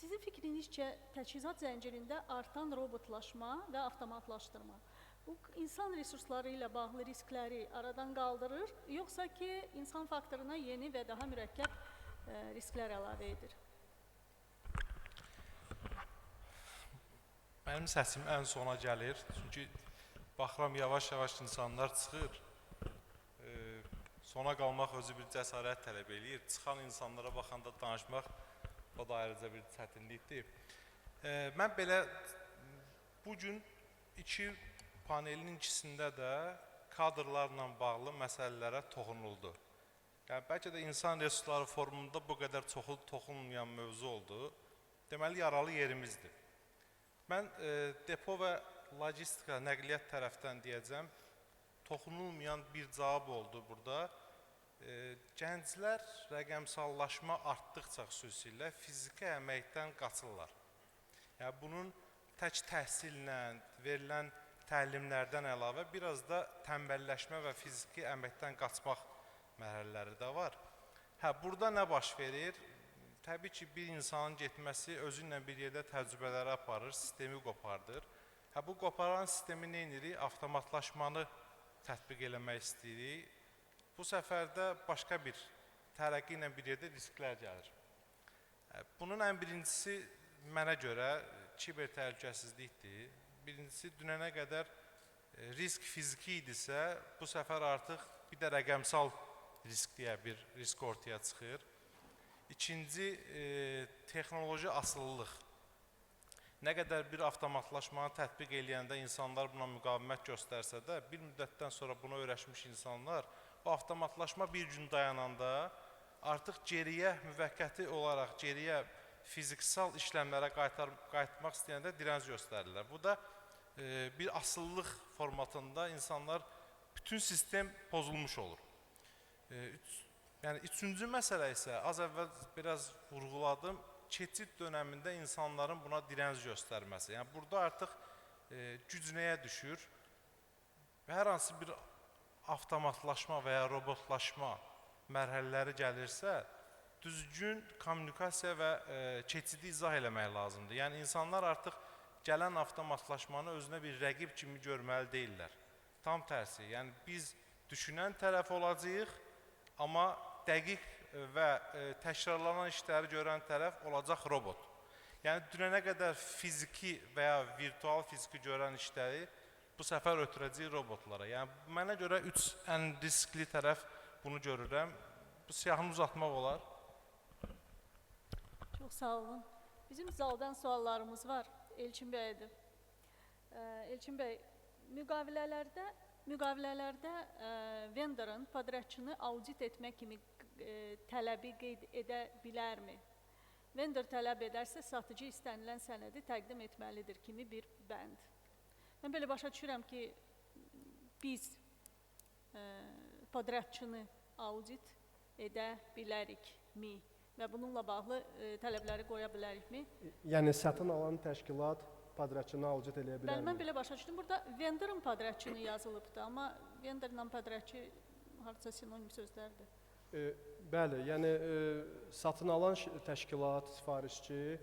sizin fikrinizcə təchizat zəncirində artan robotlaşma və avtomatlaşdırma bu insan resursları ilə bağlı riskləri aradan qaldırır, yoxsa ki, insan faktoruna yeni və daha mürəkkəb risklər əlavə edir? Mənim səsim ən sona gəlir, çünki baxıram yavaş-yavaş insanlar çıxır. Sona qalmaq özü bir cəsarət tələb eləyir. Çıxan insanlara baxanda danışmaq o da ayrıca bir çətinlikdir. Mən belə bugün iki panelin ikisində də kadrlarla bağlı məsələlərə toxunuldu. Yəni, bəlkə də insan resursları forumunda bu qədər toxunmayan mövzu oldu. Deməli, yaralı yerimizdir. Mən depo və logistika, nəqliyyat tərəfdən deyəcəm, toxunulmayan bir cavab oldu burada. Gənclər rəqəmsallaşma artdıqca xüsusilə fiziki əməkdən qaçırlar. Yəni, bunun tək təhsillə, verilən təlimlərdən əlavə biraz da tənbəlləşmə və fiziki əməkdən qaçmaq mərhələləri də var. Burada nə baş verir? Təbii ki, bir insanın getməsi özü ilə bir yerdə təcrübələri aparır, sistemi qopardır. Bu qoparan sistemi nə edirik? Avtomatlaşmanı tətbiq eləmək istəyirik. Bu səfərdə başqa bir tərəqqi ilə bir yerdə risklər gəlir. Bunun ən birincisi mənə görə kiber təhlükəsizlikdir. Birincisi, dünənə qədər risk fiziki idisə, bu səfər artıq bir də rəqəmsal risk deyə bir risk ortaya çıxır. İkinci, texnoloji asılılıq. Nə qədər bir avtomatlaşmanı tətbiq eləyəndə insanlar buna müqavimət göstərsə də, bir müddətdən sonra buna öyrəşmiş insanlar bu avtomatlaşma bir gün dayananda artıq geriyə, müvəqqəti olaraq geriyə fiziksal işləmlərə qayıtmaq istəyəndə direnc göstərirlər. Bu da bir asıllıq formatında insanlar, bütün sistem pozulmuş olur. Yəni, üçüncü məsələ isə, az əvvəl biraz vurğuladım, keçid dönəmində insanların buna direnc göstərməsi. Yəni, burada artıq güc nəyə düşür? Və hər hansı bir avtomatlaşma və ya robotlaşma mərhələləri gəlirsə, düzgün kommunikasiya və keçidi izah eləmək lazımdır. Yəni, insanlar artıq gələn avtomatlaşmanı özünə bir rəqib kimi görməli deyirlər. Tam tərsi, yəni biz düşünən tərəf olacağıq, amma dəqiq və təkrarlanan işləri görən tərəf olacaq robot. Yəni, dünənə qədər fiziki və ya virtual fiziki görən işləri bu səfər ötürəcək robotlara. Yəni, mənə görə ən riskli tərəf bunu görürəm. Bu siyahını uzatmaq olar. Çox sağ olun. Bizim zaldan suallarımız var. Elçin bəydir. Elçin bəy, müqavilələrdə vendorun podratçını audit etmək kimi tələbi qeyd edə bilərmi? Vendor tələb edərsə, satıcı istənilən sənədi təqdim etməlidir kimi bir bənd. Mən belə başa düşürəm ki, biz podratçını audit edə bilərikmi və bununla bağlı tələbləri qoya bilərikmi? Yəni, satın alan təşkilat podratçını audit eləyə bilərmi? Bəli, mən belə başa düşdüm. Burada vendorun podratçını yazılıbdır, amma vendorla podratçı harca sinonim sözlərdir. Bəli, yəni satın alan təşkilat, sifarişçi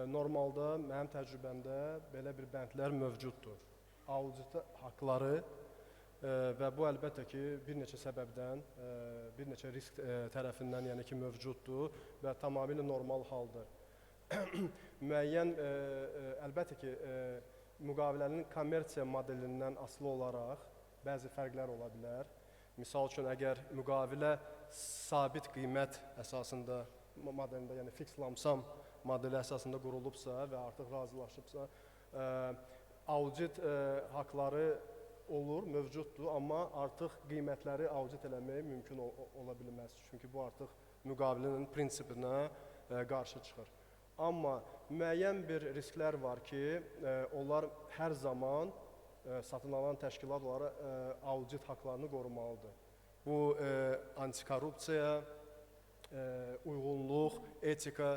normalda mənim təcrübəmdə belə bir bəndlər mövcuddur. Audit haqları və bu əlbəttə ki, bir neçə səbəbdən, bir neçə risk tərəfindən yəni ki, mövcuddur və tamamilə normal haldır. müəyyən əlbəttə ki, müqavilənin kommersiya modelindən asılı olaraq bəzi fərqlər ola bilər. Misal üçün, əgər müqavilə sabit qiymət əsasında modelində, yəni fix lump sum modeli əsasında qurulubsa və artıq razılaşıbsa, audit haqları olur, mövcuddur, amma artıq qiymətləri audit eləmək mümkün ola bilməz. Çünki bu artıq müqavilənin prinsipinə qarşı çıxır. Amma müəyyən bir risklər var ki, onlar hər zaman satın alan təşkilat onlara audit haqlarını qorumalıdır. Bu antikorrupsiya, uyğunluq, etika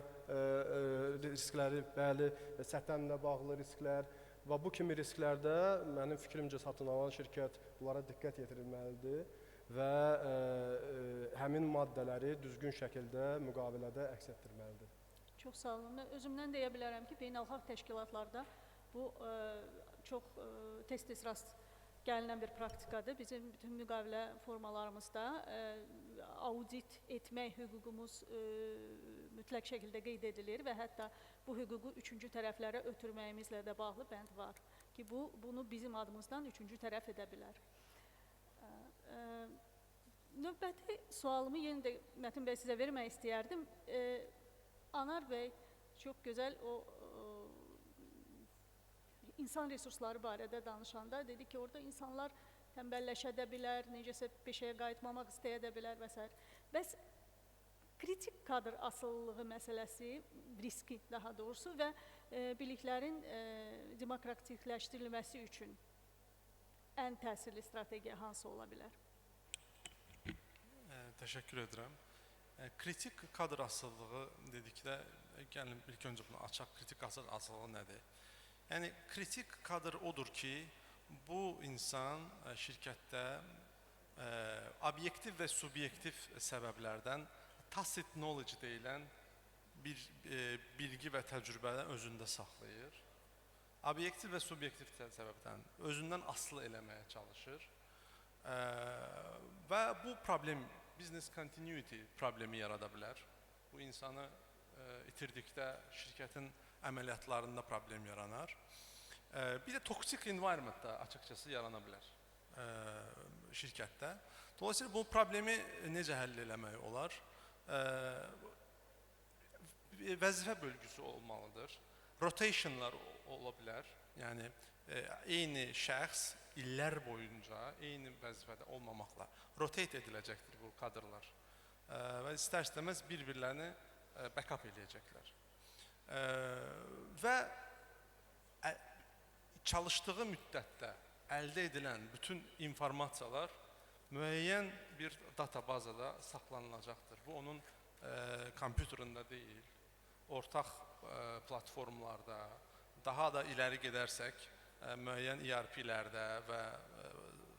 riskləri, bəli, səthənlə bağlı risklər və bu kimi risklərdə mənim fikrimcə satın alan şirkət bunlara diqqət yetirilməlidir və həmin maddələri düzgün şəkildə müqavilədə əks etdirməlidir. Çox sağ olun. Özümdən deyə bilərəm ki, beynəlxalq təşkilatlarda bu çox tez-tez rast gəlinən bir praktikadır. Bizim bütün müqavilə formalarımızda audit etmək hüququmuz mütləq şəkildə qeyd edilir və hətta bu hüququ üçüncü tərəflərə ötürməyimizlə də bağlı bənd var ki, bunu bizim adımızdan üçüncü tərəf edə bilər. Növbəti sualımı yenə də Mətin bəy sizə vermək istəyərdim. Anar bəy çox gözəl o insan resursları barədə danışanda dedi ki, orada insanlar tənbəlləşə də bilər, necəsə peşəyə qayıtmamaq istəyə də bilər və s. Bəs kritik kadr asıllılığı məsələsi, riski daha doğrusu və biliklərin demokratikləşdirilməsi üçün ən təsirli strategiya hansı ola bilər? Təşəkkür edirəm. Kritik kadr asılılığı dedikdə, gəlin ilk öncə bunu açaq, kritik kadr asılılığı nədir? Yəni, kritik kadr odur ki, bu insan şirkətdə obyektiv və subyektiv səbəblərdən tacit knowledge deyilən bir bilgi və təcrübədən özündə saxlayır. Obyektiv və subyektiv səbəbdən özündən asılı eləməyə çalışır və bu problem, business continuity problemi yarada bilər. Bu insanı itirdikdə şirkətin əməliyyatlarında problem yaranar. Bir də toksik environmentda açıkçası yarana bilər şirkətdə. Dolayısıyla bu problemi necə həll eləmək olar? Vəzifə bölgüsü olmalıdır. Rotationlar ola bilər. Yəni, eyni şəxs illər boyunca eyni vəzifədə olmamaqla rotate ediləcəkdir bu kadrlar və istər-istəməz bir-birlərini backup eləyəcəklər. Və çalışdığı müddətdə əldə edilən bütün informasiyalar müəyyən bir databazada saxlanılacaqdır. Bu onun kompüterində deyil, ortaq platformlarda, daha da iləri gedərsək, müəyyən ERP-lərdə və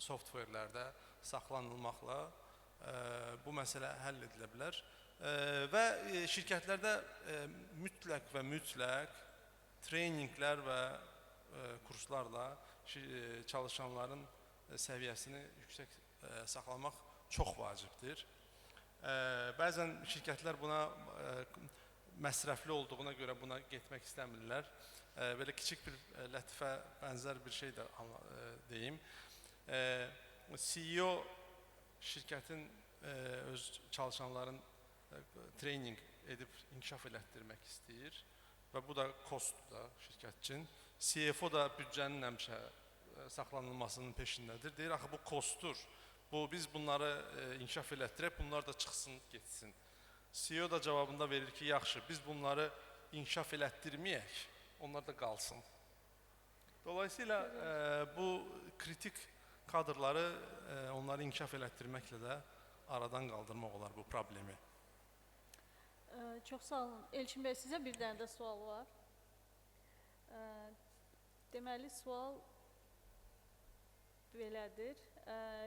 softwarelərdə saxlanılmaqla bu məsələ həll edilə bilər. Və şirkətlərdə mütləq və mütləq treyninglər və kurslarla çalışanların səviyyəsini yüksək saxlamaq çox vacibdir. Bəzən şirkətlər buna məsrəfli olduğuna görə buna getmək istəmirlər. Belə kiçik bir lətifə bənzər bir şey də deyim. CEO şirkətin öz çalışanların treyning edib inkişaf elətdirmək istəyir və bu da kostdur da şirkət üçün. CFO da büdcənin həmişə saxlanılmasının peşindədir. Deyir, axı bu kostdur. Biz bunları inkişaf elətdirək, bunlar da çıxsın, getsin. CEO da cavabında verir ki, yaxşı, biz bunları inkişaf elətdirməyək, onlar da qalsın. Dolayısıyla bu kritik kadrları onları inkişaf elətdirməklə də aradan qaldırmaq olar bu problemi. Çox sağ olun. Elçin bəy, sizə bir dənə də sual var. Deməli, sual belədir.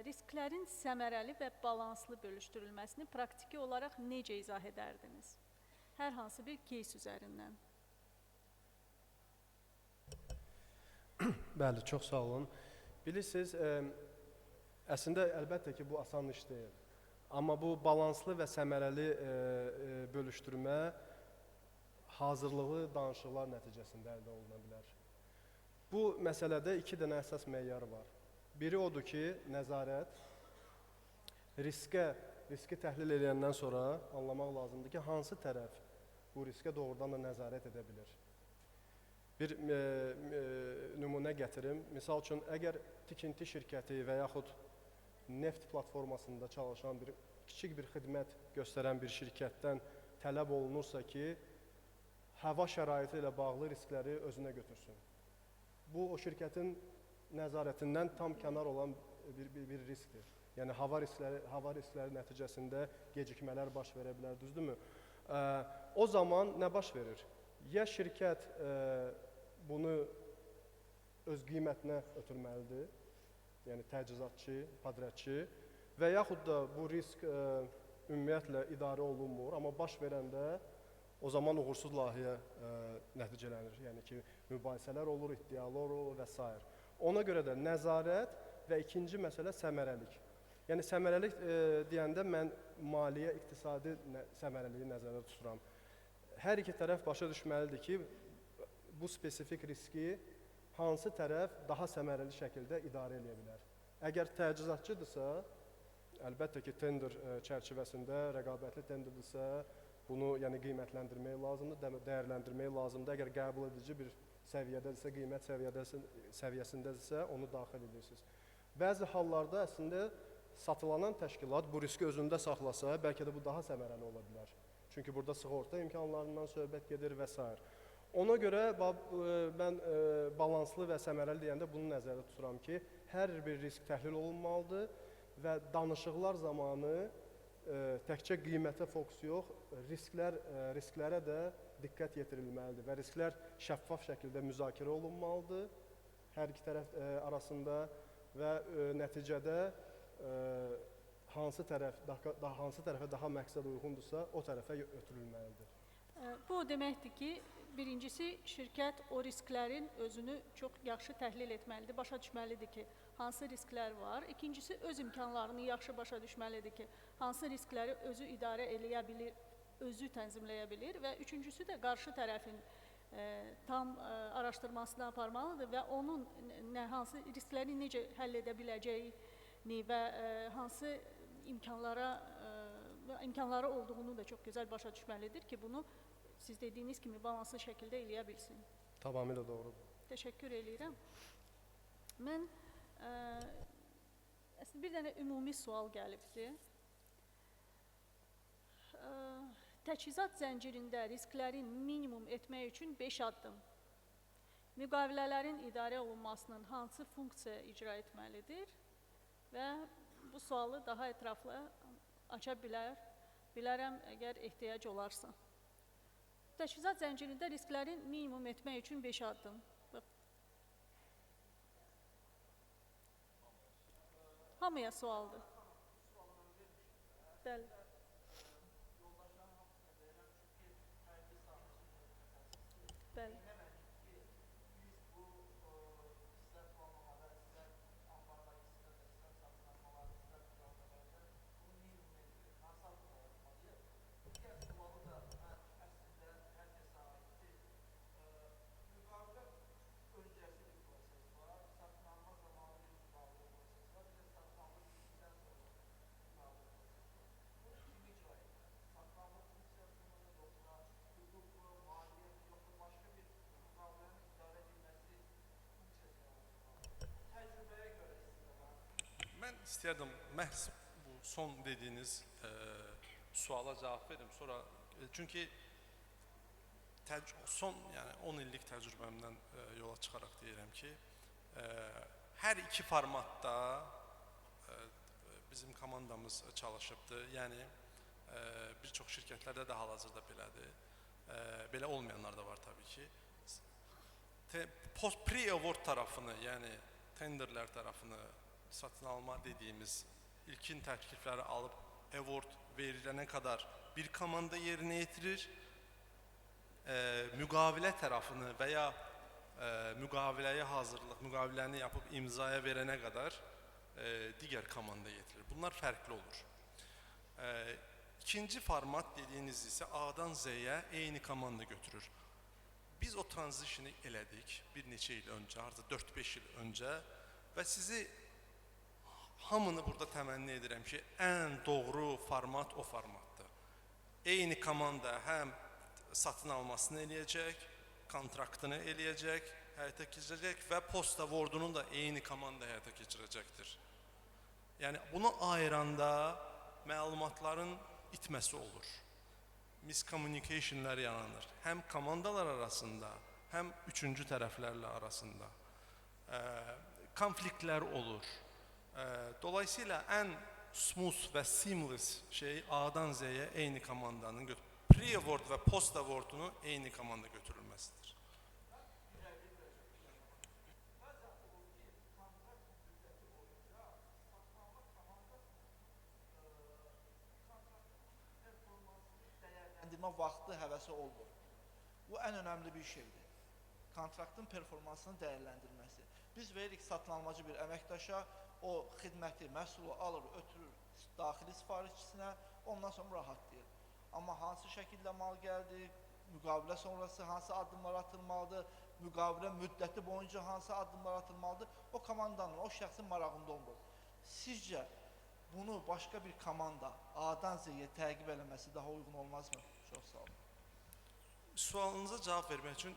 Risklərin səmərəli və balanslı bölüşdürülməsini praktiki olaraq necə izah edərdiniz? Hər hansı bir case üzərindən. Bəli, çox sağ olun. Bilirsiniz, əslində əlbəttə ki, bu asan iş deyil. Amma bu balanslı və səmərəli bölüşdürmə hazırlığı danışıqlar nəticəsində əldə oluna bilər. Bu məsələdə 2 dənə əsas meyar var. Biri odur ki, nəzarət. Riski təhlil edəndən sonra anlamaq lazımdır ki, hansı tərəf bu riskə doğrudan da nəzarət edə bilir. Bir nümunə gətirim. Misal üçün, əgər tikinti şirkəti və yaxud neft platformasında çalışan kiçik bir xidmət göstərən bir şirkətdən tələb olunursa ki, hava şəraiti ilə bağlı riskləri özünə götürsün. Bu, o şirkətin nəzarətindən tam kənar olan bir riskdir. Yəni, hava riskləri nəticəsində gecikmələr baş verə bilər, düzdürmü? O zaman nə baş verir? Ya şirkət bunu öz qiymətinə ötürməlidir, yəni təchizatçı, padrətçi və yaxud da bu risk ümumiyyətlə idarə olunmur, amma baş verəndə o zaman uğursuz layihə nəticələnir. Yəni ki, mübahisələr olur, iddialar olur və s. Ona görə də nəzarət və ikinci məsələ səmərəlik. Yəni səmərəlik deyəndə mən maliyyə, iqtisadi səmərəliyi nəzərdə tuturam. Hər iki tərəf başa düşməlidir ki, bu spesifik riski hansı tərəf daha səmərəli şəkildə idarə edə bilər. Əgər təchizatçıdırsa, əlbəttə ki, tender çərçivəsində, rəqabətli tenderdirsə, bunu yəni qiymətləndirmək lazımdır, dəyərləndirmək lazımdır. Əgər qəbul edici bir səviyyədədirsə, qiymət səviyyəsindədirsə, onu daxil edirsiniz. Bəzi hallarda əslində satılanan təşkilat bu riski özündə saxlasa, bəlkə də bu daha səmərəli ola bilər. Çünki burada sığorta imkanlarından söhbət gedir və s. Ona görə mən balanslı və səmərəli deyəndə bunu nəzərdə tuturam ki, hər bir risk təhlil olunmalıdır və danışıqlar zamanı təkcə qiymətə fokus yox, risklərə də diqqət yetirilməlidir və risklər şəffaf şəkildə müzakirə olunmalıdır hər iki tərəf arasında və nəticədə hansı tərəfə daha məqsəd uyğundursa, o tərəfə ötürülməlidir. Bu o deməkdir ki, birincisi şirkət o risklərin özünü çox yaxşı təhlil etməlidir, başa düşməlidir ki, hansı risklər var. İkincisi, öz imkanlarını yaxşı başa düşməlidir ki, hansı riskləri özü idarə eləyə bilir, özü tənzimləyə bilir və üçüncüsü də qarşı tərəfin tam araşdırmasını aparmalıdır və onun hansı riskləri necə həll edə biləcəyini və hansı imkanları olduğunu da çox gözəl başa düşməlidir ki, bunu siz dediyiniz kimi balanslı şəkildə eləyə bilsin. Tamamilə doğrudur. Təşəkkür edirəm. Mən əslində bir dənə ümumi sual gəlibdi. Təchizat zəncirində risklərin minimum etmək üçün 5 addım. Müqavilələrin idarə olunmasının hansı funksiya icra etməlidir? Və bu sualı daha ətraflı aça bilərəm əgər ehtiyac olarsa. Təchizat zəncirində risklərin minimum etmək üçün 5 addım. Hamıya sualdır. Bəli. Bəli. Mən istəyərdim məhz bu son dediyiniz suala cavab verim. Sonra çünki son yəni 10 illik təcrübəmdən yola çıxaraq deyirəm ki, hər iki formatda bizim komandamız çalışıbdır. Yəni bir çox şirkətlərdə də hal-hazırda belədir. Belə olmayanlar da var təbii ki. Pre-award tərəfini, yəni tenderlər tərəfini satın alma dediyimiz ilkin təklifləri alıb award verilənə qədər bir komanda yerinə yetirir. Müqavilə tərəfini və ya müqaviləyə hazırlıq, müqaviləni yapıb imzaya verənə qədər digər komanda yetirir. Bunlar fərqli olur. İkinci format dediyiniz isə A-dan Z-yə eyni komanda götürür. Biz o transitionu elədik bir neçə il öncə, artıq 4-5 il öncə və sizi hamını burada təmənni edirəm ki, ən doğru format o formatdır. Eyni komanda həm satın almasını eləyəcək, kontraktını eləyəcək, həyata keçirəcək və Posta Vordunu da eyni komanda həyata keçirəcəkdir. Yəni bunu ayıranda məlumatların itməsi olur. Miscommunicationlar yaranır. Həm komandalar arasında, həm üçüncü tərəflərlə arasında konfliktlər olur. Dolayısıyla ən smooth və seamless şey A-dan Z-yə eyni komandanın pre-word və post-wordunu eyni komanda götürülməsidir. Dəyərləndirmə vaxtı həvəsi olmur. Bu ən önəmli bir şeydir. Kontraktın performansının dəyərləndirməsi. Biz veririk satın almacı bir əməkdaşa, o xidməti, məhsulu alır, ötürür daxili sifarişçisinə, ondan sonra rahat deyil. Amma hansı şəkildə mal gəldi, müqavilə sonrası hansı addımlar atılmalıdır, müqavilə müddəti boyunca hansı addımlar atılmalıdır, o komandanın, o şəxsin marağında olmalı. Sizcə bunu başqa bir komanda A-dan Z-yə təqib eləməsi daha uyğun olmazmı? Çox sağ olun. Sualınıza cavab vermək üçün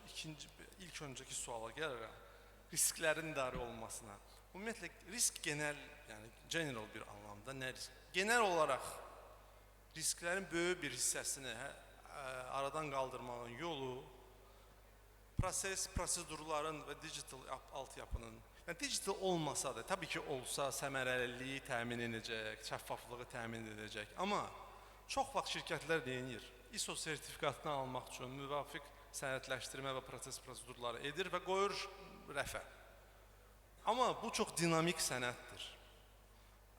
ilk öncəki suala gəlirəm. Risklərin idarə olunmasına. Ümumiyyətlə, risk genel, yəni general bir anlamda nə risk? Genel olaraq risklərin böyük bir hissəsini aradan qaldırmağın yolu prosedurların və digital altyapının, yəni digital olmasa da, təbii ki olsa, səmərəliliyi təmin edəcək, şəffaflığı təmin edəcək. Amma çox vaxt şirkətlər deyinir, ISO sertifikatını almaq üçün müvafiq sənədləşdirmə və proses prosedurları edir və qoyur rəfə. Amma bu çox dinamik sənəddir.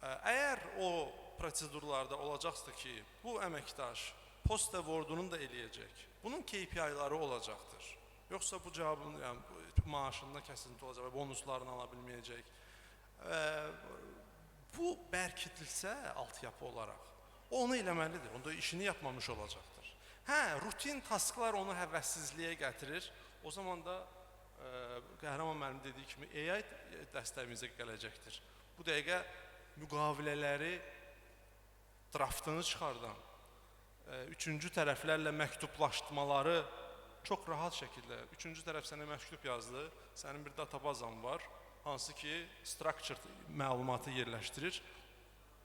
Əgər o prosedurlarda olacaqsa ki, bu əməkdaş Posta Vordunu da eləyəcək, bunun KPI-ları olacaqdır. Yoxsa bu cavabın, yəni, maaşında kəsinti olacaq və bonuslarını ala bilməyəcək. Bu bərkidilsə altyapı olaraq, o onu eləməlidir, onda işini yapmamış olacaqdır. Rutin tasklar onu həvəssizliyə gətirir, o zaman da Qəhrəman müəllim dediyi kimi AI dəstəyimizə gələcəkdir. Bu dəqiqə müqavilələri draftını çıxardan, üçüncü tərəflərlə məktublaşdırmaları çox rahat şəkildə, üçüncü tərəf sənə məktub yazdı, sənin bir databazan var, hansı ki structured məlumatı yerləşdirir.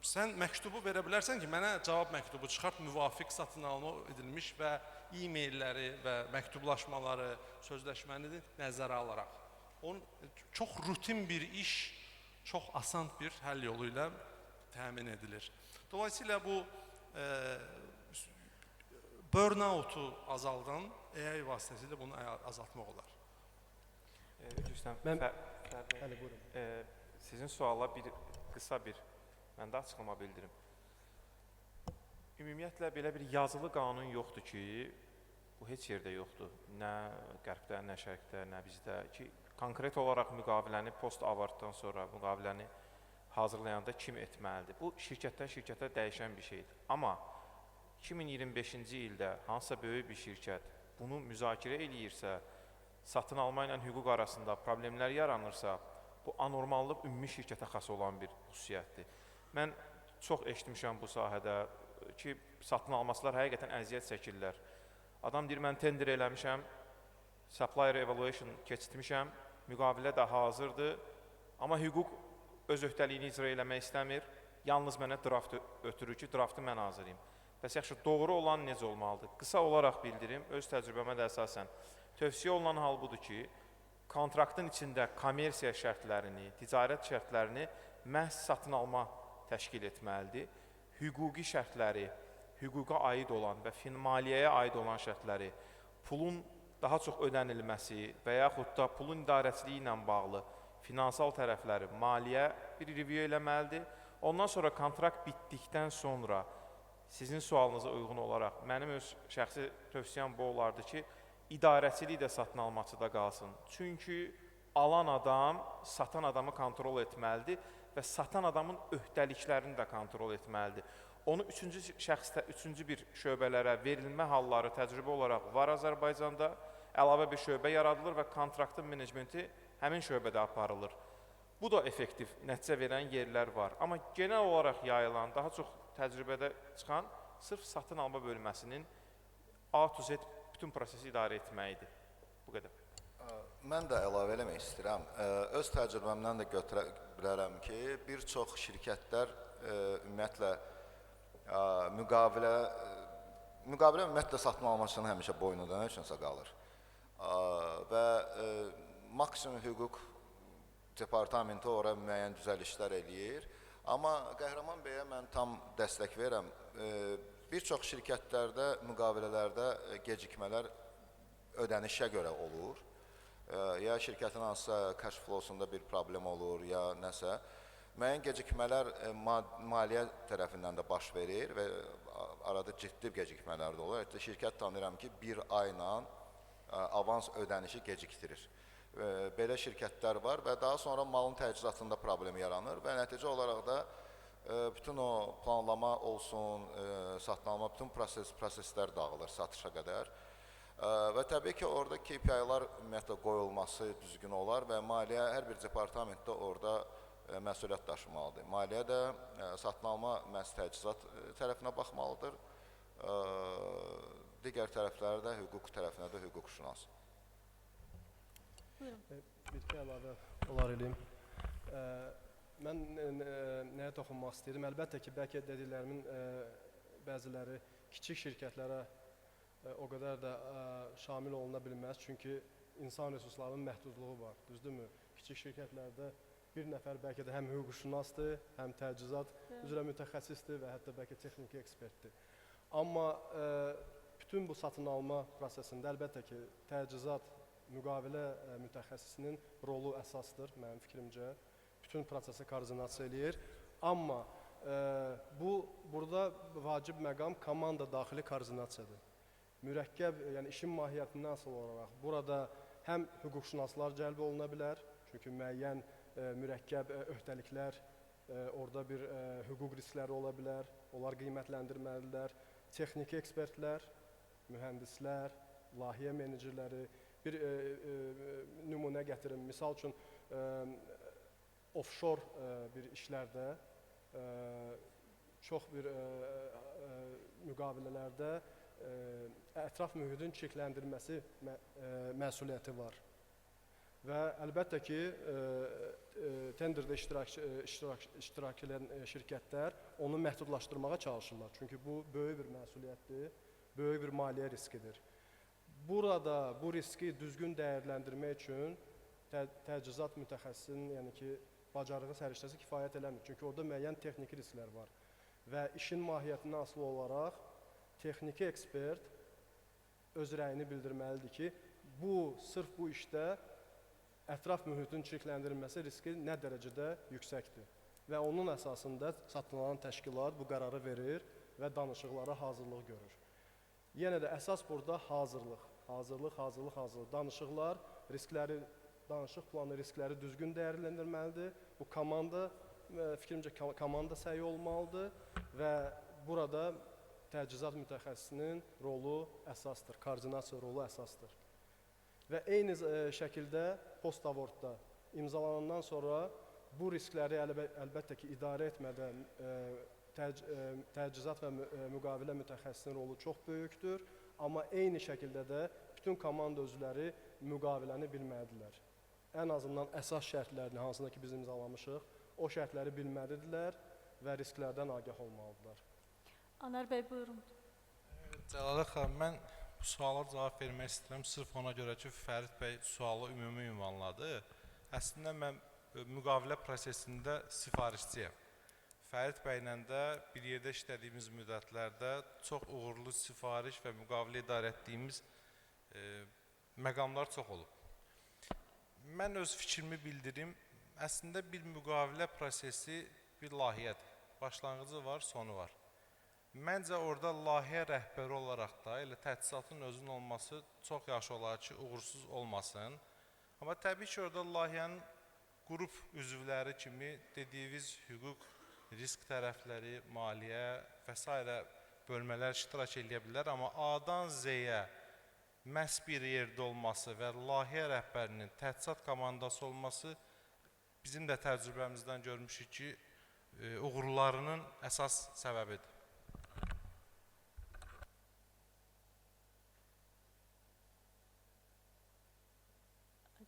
Sən məktubu verə bilərsən ki, mənə cavab məktubu çıxart, müvafiq satın alma edilmiş və e-mailləri və məktublaşmaları, sözləşməni nəzərə alaraq. Onun çox rutin bir iş, çox asan bir həll yolu ilə təmin edilir. Dolayısıyla bu burnout-u azaldan AI vasitəsilə bunu azaltmaq olar. Bəli, buyurun. Sizin suala qısa bir mən də açıqlama bildirim. Ümumiyyətlə, belə bir yazılı qanun yoxdur ki, bu heç yerdə yoxdur. Nə qərbdə, nə şərqdə, nə bizdə ki, konkret olaraq müqaviləni post-avartdan sonra müqaviləni hazırlayanda kim etməlidir? Bu, şirkətdən şirkətə dəyişən bir şeydir. Amma 2025-ci ildə hansısa böyük bir şirkət bunu müzakirə eləyirsə, satın alma ilə hüquq arasında problemlər yaranırsa, bu anormallıq ümumi şirkətə xas olan bir xüsusiyyətdir. Mən çox eşitmişəm bu sahədə ki, satın almasılar həqiqətən əziyyət çəkirlər. Adam deyir, mən tender eləmişəm, supplier evaluation keçirtmişəm, müqavilə də hazırdır, amma hüquq öz öhdəliyini icra eləmək istəmir, yalnız mənə draft ötürür ki, draftı mən hazırlayayım. Bəs yaxşı, doğru olan necə olmalıdır? Qısa olaraq bildirim, öz təcrübəmə də əsasən. Tövsiyə olunan hal budur ki, kontraktın içində kommersiya şərtlərini, ticarət şərtlərini məhz satın alma təşkil etməlidir. Hüquqi şərtləri, hüquqa aid olan və maliyyəyə aid olan şərtləri, pulun daha çox ödənilməsi və yaxud da pulun idarəçiliyi ilə bağlı finansal tərəfləri, maliyyə bir review eləməlidir. Ondan sonra kontrakt bitdikdən sonra sizin sualınıza uyğun olaraq mənim öz şəxsi tövsiyəm bu olardı ki, idarəçilik də satın almacıda qalsın. Çünki alan adam satan adamı kontrol etməlidir və satan adamın öhdəliklərini də kontrol etməlidir. onu üçüncü şəxsdə, üçüncü bir şöbələrə verilmə halları təcrübə olaraq var Azərbaycanda. Əlavə bir şöbə yaradılır və kontraktın menecmenti həmin şöbədə aparılır. Bu da effektiv nəticə verən yerlər var. Amma genel olaraq yayılan, daha çox təcrübədə çıxan sırf satın alma bölməsinin A to Z bütün prosesi idarə etməyidir. Bu qədər. Mən də əlavə eləmək istəyirəm. Öz təcrübəmdən də götürə bilərəm ki, bir çox şirkətlər ümumiyyətlə müqavilə ümumiyyətlə satın almasının həmişə boynu dönən üçünsə qalır. Və maksimum hüquq departamenti ora müəyyən düzəlişlər eləyir. Amma Qəhrəman bəyə mən tam dəstək verirəm. Bir çox şirkətlərdə, müqavilələrdə gecikmələr ödənişə görə olur. Ya şirkətin hansısa cash flowsunda bir problem olur, ya nəsə. Müəyyən gecikmələr maliyyə tərəfindən də baş verir və arada ciddi gecikmələr də olur. Hətta şirkət tanıyıram ki, bir ayla avans ödənişi gecikdirir. Belə şirkətlər var və daha sonra malın təchizatında problem yaranır və nəticə olaraq da bütün o planlama olsun, satın alma, bütün proseslər dağılır satışa qədər. Və təbii ki, orada KPI-lar ümumiyyətlə qoyulması düzgün olar və maliyyə hər bir departamentdə orada məsuliyyət daşımalıdır. Maliyyə də satın alma məhz təchizat tərəfinə baxmalıdır. Digər tərəfləri də hüquq tərəfinə də hüquqşünas. Bir iki əlavə olar eləyim. Mən nəyə toxunmaq istəyirəm? Əlbəttə ki, bəlkə dediklərimin bəziləri kiçik şirkətlərə o qədər də şamil oluna bilməz. Çünki insan resurslarının məhdudluğu var, düzdürmü? Kiçik şirkətlərdə bir nəfər bəlkə də həm hüquqşünasdır, həm təchizat üzrə mütəxəssisdir və hətta bəlkə texniki ekspertdir. Amma bütün bu satın alma prosesində əlbəttə ki, təchizat, müqavilə mütəxəssisinin rolu əsasdır, mənim fikrimcə. Bütün prosesi koordinasiya eləyir. Amma burada vacib məqam komanda daxili koordinasiyadır. Mürəkkəb, yəni işin mahiyyətindən asılı olaraq burada həm hüquqşünaslar cəlb oluna bilər, çünki müəyyən mürəkkəb öhdəliklər, orada bir hüquq riskləri ola bilər, onlar qiymətləndirməlidirlər. Texniki ekspertlər, mühəndislər, layihə menecerləri, bir nümunə gətirim. Misal üçün, offshore bir işlərdə, çox bir müqavilələrdə ətraf mühitin çirkləndirilməsi məsuliyyəti var. Və əlbəttə ki, tenderdə iştirak edən şirkətlər onu məhdudlaşdırmağa çalışırlar. Çünki bu böyük bir məsuliyyətdir, böyük bir maliyyə riskidir. Burada bu riski düzgün dəyərləndirmək üçün təchizat mütəxəssisinin, yəni ki, bacarığı səriştəsi kifayət eləmir. Çünki orada müəyyən texniki risklər var. Və işin mahiyyətindən asılı olaraq texniki ekspert öz rəyini bildirməlidir ki, sırf bu işdə ətraf mühitin çirkləndirilməsi riski nə dərəcədə yüksəkdir. Və onun əsasında satın alan təşkilat bu qərarı verir və danışıqlara hazırlıq görür. Yenə də əsas burada hazırlıq. Danışıqlar, danışıq planı riskləri düzgün dəyərləndirməlidir. Bu fikrimcə komanda səyi olmalıdır və burada təchizat mütəxəssisinin rolu əsasdır, koordinasiya rolu əsasdır. Və eyni şəkildə post-avortda imzalanandan sonra bu riskləri əlbəttə ki, idarə etmədən təchizat və müqavilə mütəxəssisinin rolu çox böyükdür. Amma eyni şəkildə də bütün komanda üzvləri müqaviləni bilməlidirlər. Ən azından əsas şərtlərini, hansında ki, biz imzalamışıq, o şərtləri bilməlidirlər və risklərdən agah olmalıdırlar. Anar bəy, buyurun. Cəlalə xanım, mən bu suala cavab vermək istəyirəm. Sırf ona görə ki, Fərid bəy sualı ümumi ünvanladı. Əslində, mən müqavilə prosesində sifarişçiyəm. Fərid bəylə də bir yerdə işlədiyimiz müddətlərdə çox uğurlu sifariş və müqavilə idarə etdiyimiz məqamlar çox olub. Mən öz fikrimi bildirim. Əslində, bir müqavilə prosesi bir layihədir. Başlanğıcı var, sonu var. Məncə, orada layihə rəhbəri olaraq da elə təchizatın özünün olması çox yaxşı olar ki, uğursuz olmasın. Amma təbii ki, orada layihənin qrup üzvləri kimi dediyiniz hüquq risk tərəfləri, maliyyə və s. bölmələr iştirak edə bilər, amma A-dan Z-yə məhz bir yerdə olması və layihə rəhbərinin təchizat komandası olması bizim də təcrübəmizdən görmüşük ki, uğurlarının əsas səbəbidir.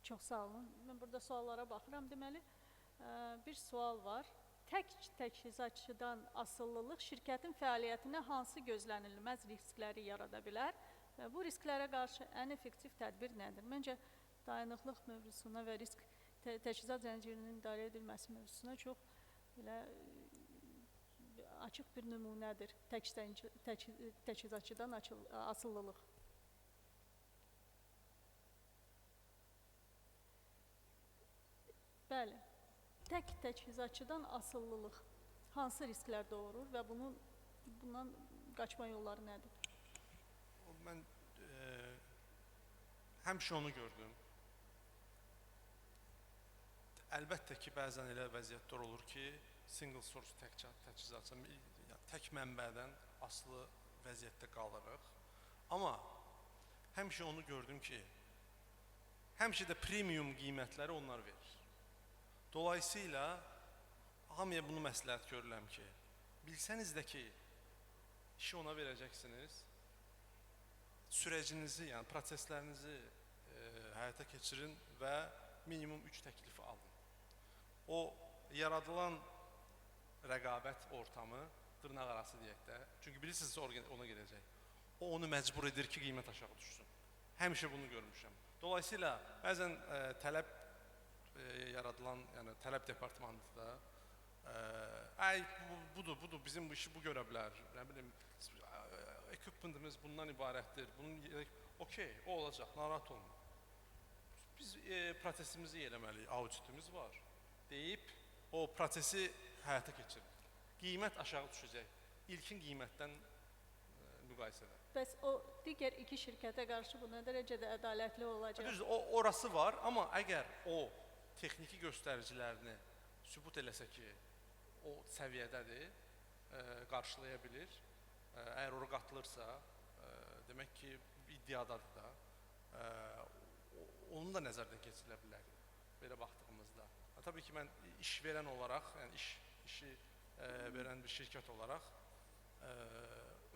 Çox sağ olun. Mən burada suallara baxıram. Deməli, bir sual var. Tək təchizatçıdan asıllılıq şirkətin fəaliyyətinə hansı gözlənilməz riskləri yarada bilər və bu risklərə qarşı ən effektiv tədbir nədir? Məncə, dayanıqlıq mövzusuna və risk təchizat zəncirinin idarə edilməsi mövzusuna çox belə açıq bir nümunədir təchizatçıdan asıllılıq. Bəli, tək təchizatçıdan asıllılıq hansı risklər doğurur və bundan qaçma yolları nədir? Mən həmişə onu gördüm. Əlbəttə ki, bəzən elə vəziyyətlər olur ki, single source təchizatçı, tək mənbədən asılı vəziyyətdə qalırıq. Amma həmişə onu gördüm ki, həmişə də premium qiymətləri onlar verir. Dolayısıyla hamıya bunu məsləhət görürəm ki, bilsəniz də ki, işi ona verəcəksiniz, sürəcinizi, yəni proseslərinizi həyata keçirin və minimum 3 təklifi alın. O yaradılan rəqabət ortamı, dırnaq arası deyək də, çünki bilirsiniz ona gedəcək. O onu məcbur edir ki, qiymət aşağı düşsün. Həmişə bunu görmüşəm. Dolayısıyla bəzən tələb yaradılan, yəni tələb departmanında budur, bizim bu işi bu görə bilər, nə bilim, equipmentimiz bundan ibarətdir, okey, o olacaq, narahat olma. Biz prosesimizi eləməliyik, auditimiz var deyib, o prosesi həyata keçirir. Qiymət aşağı düşəcək, ilkin qiymətdən müqayisədə. Bəs o digər iki şirkətə qarşı bu nə dərəcədə ədalətli olacaq? Düzdür, orası var, amma əgər o texniki göstəricilərini sübut eləsə ki, o səviyyədədir, qarşılaya bilir. Əgər ora qatılırsa, demək ki, iddiadadır da, onun da nəzərdən keçirilə bilər, belə baxdığımızda. Təbii ki, mən iş verən olaraq, yəni işi verən bir şirkət olaraq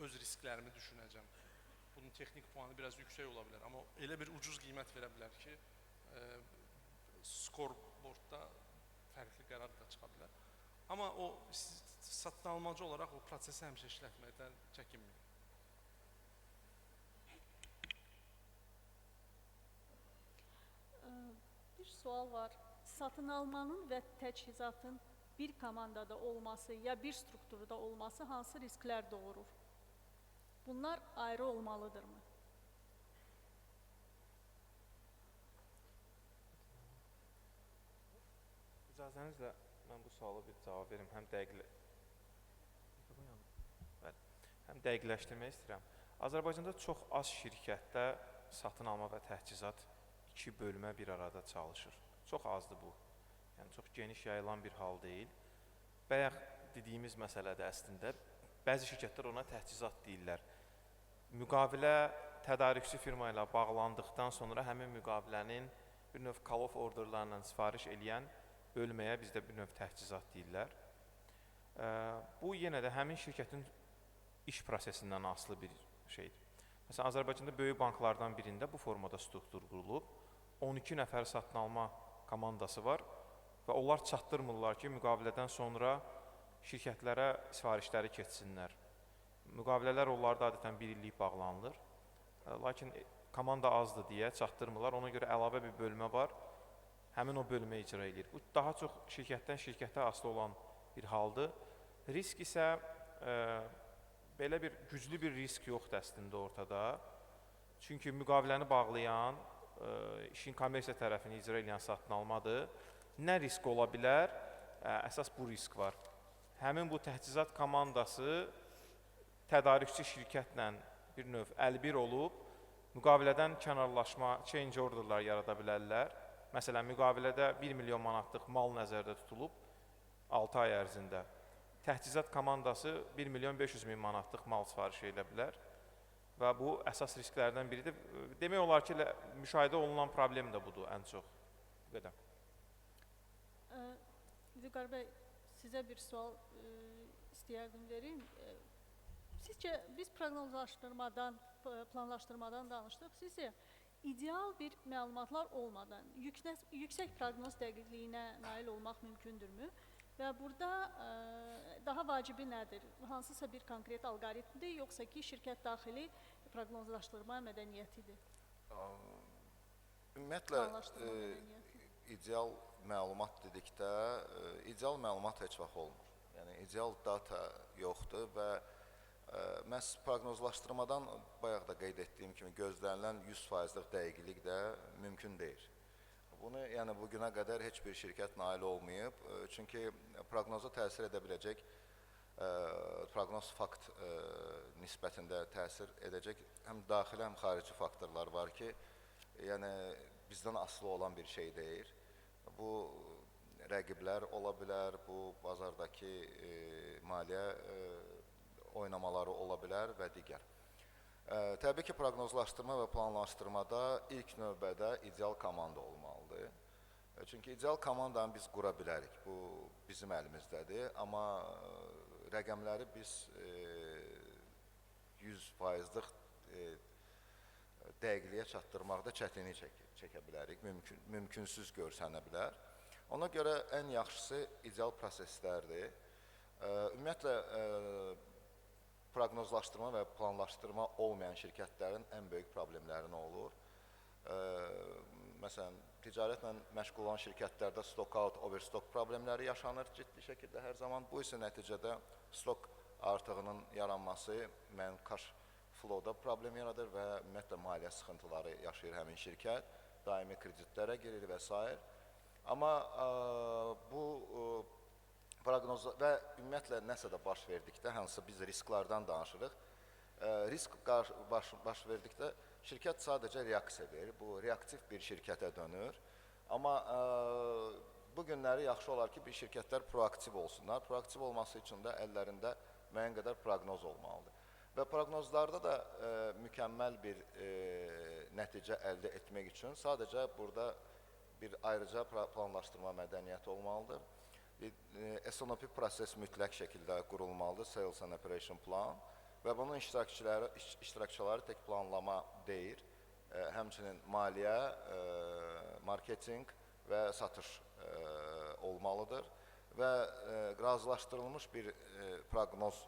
öz risklərimi düşünəcəm. Bunun texnik puanı biraz yüksək ola bilər, amma elə bir ucuz qiymət verə bilər ki, skorboardda fərqli qərar da çıxa bilər. Amma o satın almacı olaraq o prosesi həmişə işlətməkdən çəkinməyin. Bir sual var. Satın almanın və təchizatın bir komandada olması ya bir strukturda olması hansı risklər doğurur? Bunlar ayrı olmalıdırmı? İcazənizlə mən bu suala bir cavab verim. Həm dəqiqləşdirmək istəyirəm. Azərbaycanda çox az şirkətdə satın alma və təchizat iki bölmə bir arada çalışır. Çox azdır bu. Yəni çox geniş yayılan bir hal deyil. Bayaq dediyimiz məsələdə əslində bəzi şirkətlər ona təchizat deyirlər. Müqavilə tədarükçü firma ilə bağlandıqdan sonra həmin müqavilənin bir növ call-off orderlarla sifariş eləyən bölməyə bizdə bir növ təchizat deyirlər. Bu yenə də həmin şirkətin iş prosesindən asılı bir şeydir. Məsələn, Azərbaycanda böyük banklardan birində bu formada struktur qurulub, 12 nəfər satın alma komandası var və onlar çatdırmırlar ki, müqavilədən sonra şirkətlərə sifarişləri keçsinlər. Müqavilələr onlarda adətən bir illik bağlanılır, lakin komanda azdır deyə çatdırmırlar, ona görə əlavə bir bölmə var, həmin o bölmə icra edir. Bu daha çox şirkətdən şirkətə asılı olan bir haldır. Risk isə belə bir güclü bir risk yoxdur əslində ortada. Çünki müqaviləni bağlayan, işin kommersiya tərəfini icra edən satın almadır. Nə risk ola bilər? Əsas bu risk var. Həmin bu təchizat komandası tədarükçü şirkətlə bir növ əlbir olub, müqavilədən kənarlaşma, change orderlar yarada bilərlər. Məsələn, müqavilədə 1 milyon manatlıq mal nəzərdə tutulub 6 ay ərzində. təchizat komandası 1 milyon 500 min manatlıq mal sifariş edə bilər və bu əsas risklərdən biridir. Demək olar ki, müşahidə olunan problem də budur ən çox. Bu qədər. Vüqar bəy, sizə bir sual istəyərdim verim. Sizcə biz proqnozlaşdırmadan, planlaşdırmadan danışdıq. Sizcə ideal bir məlumatlar olmadan yüksək proqnoz dəqiqliyinə nail olmaq mümkündürmü? Və burada daha vacibi nədir? Hansısa bir konkret alqoritmdir, yoxsa ki şirkət daxili proqnozlaşdırma mədəniyyətidir? Ümumiyyətlə, Planlaşdırma mədəniyyəti. ideal məlumat dedikdə, ideal məlumat heç vaxt olmur. Yəni, ideal data yoxdur və məhz proqnozlaşdırmadan bayaq da qeyd etdiyim kimi gözlənilən 100%-lik dəqiqlik də mümkün deyil. Bunu yəni bugünə qədər heç bir şirkət nail olmayıb. Çünki proqnoza təsir edə biləcək, proqnoz fakt nisbətində təsir edəcək həm daxili, həm xarici faktorlar var ki, yəni bizdən asılı olan bir şey deyil. Bu rəqiblər ola bilər, bu bazardakı maliyyə oynamaları ola bilər və digər. Təbii ki, proqnozlaşdırma və planlaşdırmada ilk növbədə ideal komanda olmalıdır. Çünki ideal komandanı biz qura bilərik, bu bizim əlimizdədir. Amma rəqəmləri biz 100%-lik dəqiqliyə çatdırmaqda çətinlik çəkə bilərik, mümkünsüz görsənə bilər. Ona görə ən yaxşısı ideal proseslərdir. Ümumiyyətlə, proqnozlaşdırma və planlaşdırma olmayan şirkətlərin ən böyük problemləri nə olur? Məsələn, ticarətlə məşğul olan şirkətlərdə stock-out, overstock problemləri yaşanır ciddi şəkildə hər zaman. Bu isə nəticədə stok artığının yaranması müəyyən cash flow-da problem yaradır və ümumiyyətlə maliyyə sıxıntıları yaşayır həmin şirkət, daimi kreditlərə girir və s. Amma bu proqnoz və ümumiyyətlə nəsə də baş verdikdə, hansı biz risklardan danışırıq, risk baş verdikdə şirkət sadəcə reaksiya verir, bu reaktiv bir şirkətə dönür. Amma bu günləri yaxşı olar ki, bir şirkətlər proaktiv olsunlar. Proaktiv olması üçün də əllərində müəyyən qədər proqnoz olmalıdır. Və proqnozlarda da mükəmməl bir nəticə əldə etmək üçün sadəcə burada bir ayrıca planlaşdırma mədəniyyəti olmalıdır. SNOP proses mütləq şəkildə qurulmalıdır, Sales and Operation Plan və bunun iştirakçıları tək planlama deyil, həmçinin maliyyə, marketinq və satış olmalıdır və razılaşdırılmış bir proqnoz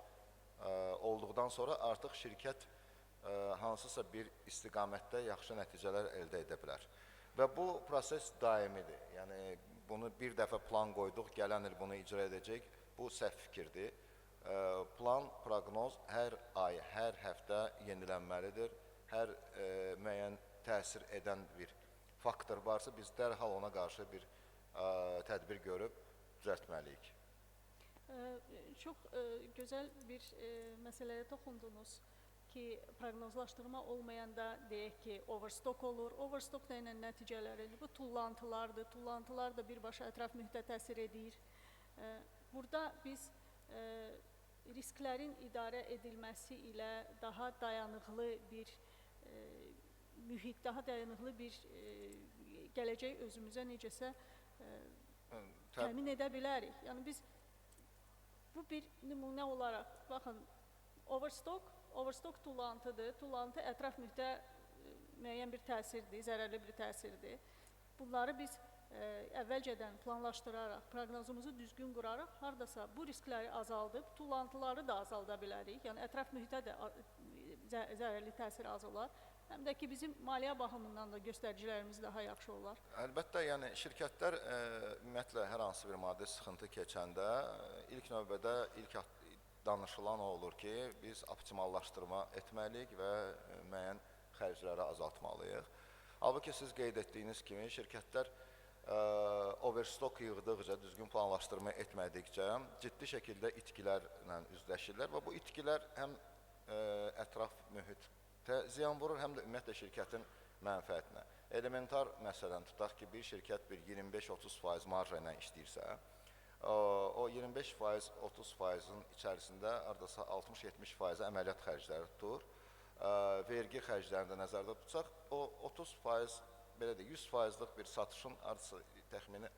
olduqdan sonra artıq şirkət hansısa bir istiqamətdə yaxşı nəticələr əldə edə bilər. Və bu proses daimidir. Yəni, bunu bir dəfə plan qoyduq, gələn il bunu icra edəcək, bu səhv fikirdir. Plan, proqnoz hər ay, hər həftə yenilənməlidir. Hər müəyyən təsir edən bir faktor varsa, biz dərhal ona qarşı bir tədbir görüb düzəltməliyik. Çox gözəl bir məsələyə toxundunuz ki, proqnozlaşdırma olmayanda deyək ki, overstock olur. Overstock da ilə nəticələridir. Bu tullantılardır. Tullantılar da birbaşa ətraf mühitə təsir edir. Burada biz risklərin idarə edilməsi ilə daha dayanıqlı bir mühit, daha dayanıqlı bir gələcək özümüzə necəsə təmin edə bilərik. Yəni biz bu bir nümunə olaraq, baxın, overstock tullantıdır. Tullantı ətraf mühitə müəyyən bir təsirdir, zərərli bir təsirdir. Bunları biz əvvəlcədən planlaşdıraraq, proqnozumuzu düzgün quraraq, haradasa bu riskləri azaldıb, tullantıları da azalda bilərik. Yəni ətraf mühitə də zərərli təsir az olar. Həm də ki, bizim maliyyə baxımından da göstəricilərimiz daha yaxşı olar. Əlbəttə, yəni şirkətlər ümumiyyətlə hər hansı bir maddi sıxıntı keçəndə ilk növbədə danışılan o olur ki, biz optimallaşdırma etməliyik və müəyyən xərcləri azaltmalıyıq. Halbuki siz qeyd etdiyiniz kimi şirkətlər overstock yığdıqca, düzgün planlaşdırma etmədikcə ciddi şəkildə itkilərlə üzləşirlər və bu itkilər həm ətraf mühitə ziyan vurur, həm də ümumiyyətlə şirkətin mənfəətinə. Elementar məsələn tutaq ki, bir şirkət bir 25-30% marja ilə işləyirsə, O 25%, 30%-ın içərisində hardasa 60-70%-i əməliyyat xərcləri tutur. Vergi xərclərini də nəzərdə tutsaq, o 30%, belə də 100%-lıq bir satışın hardasa təxmini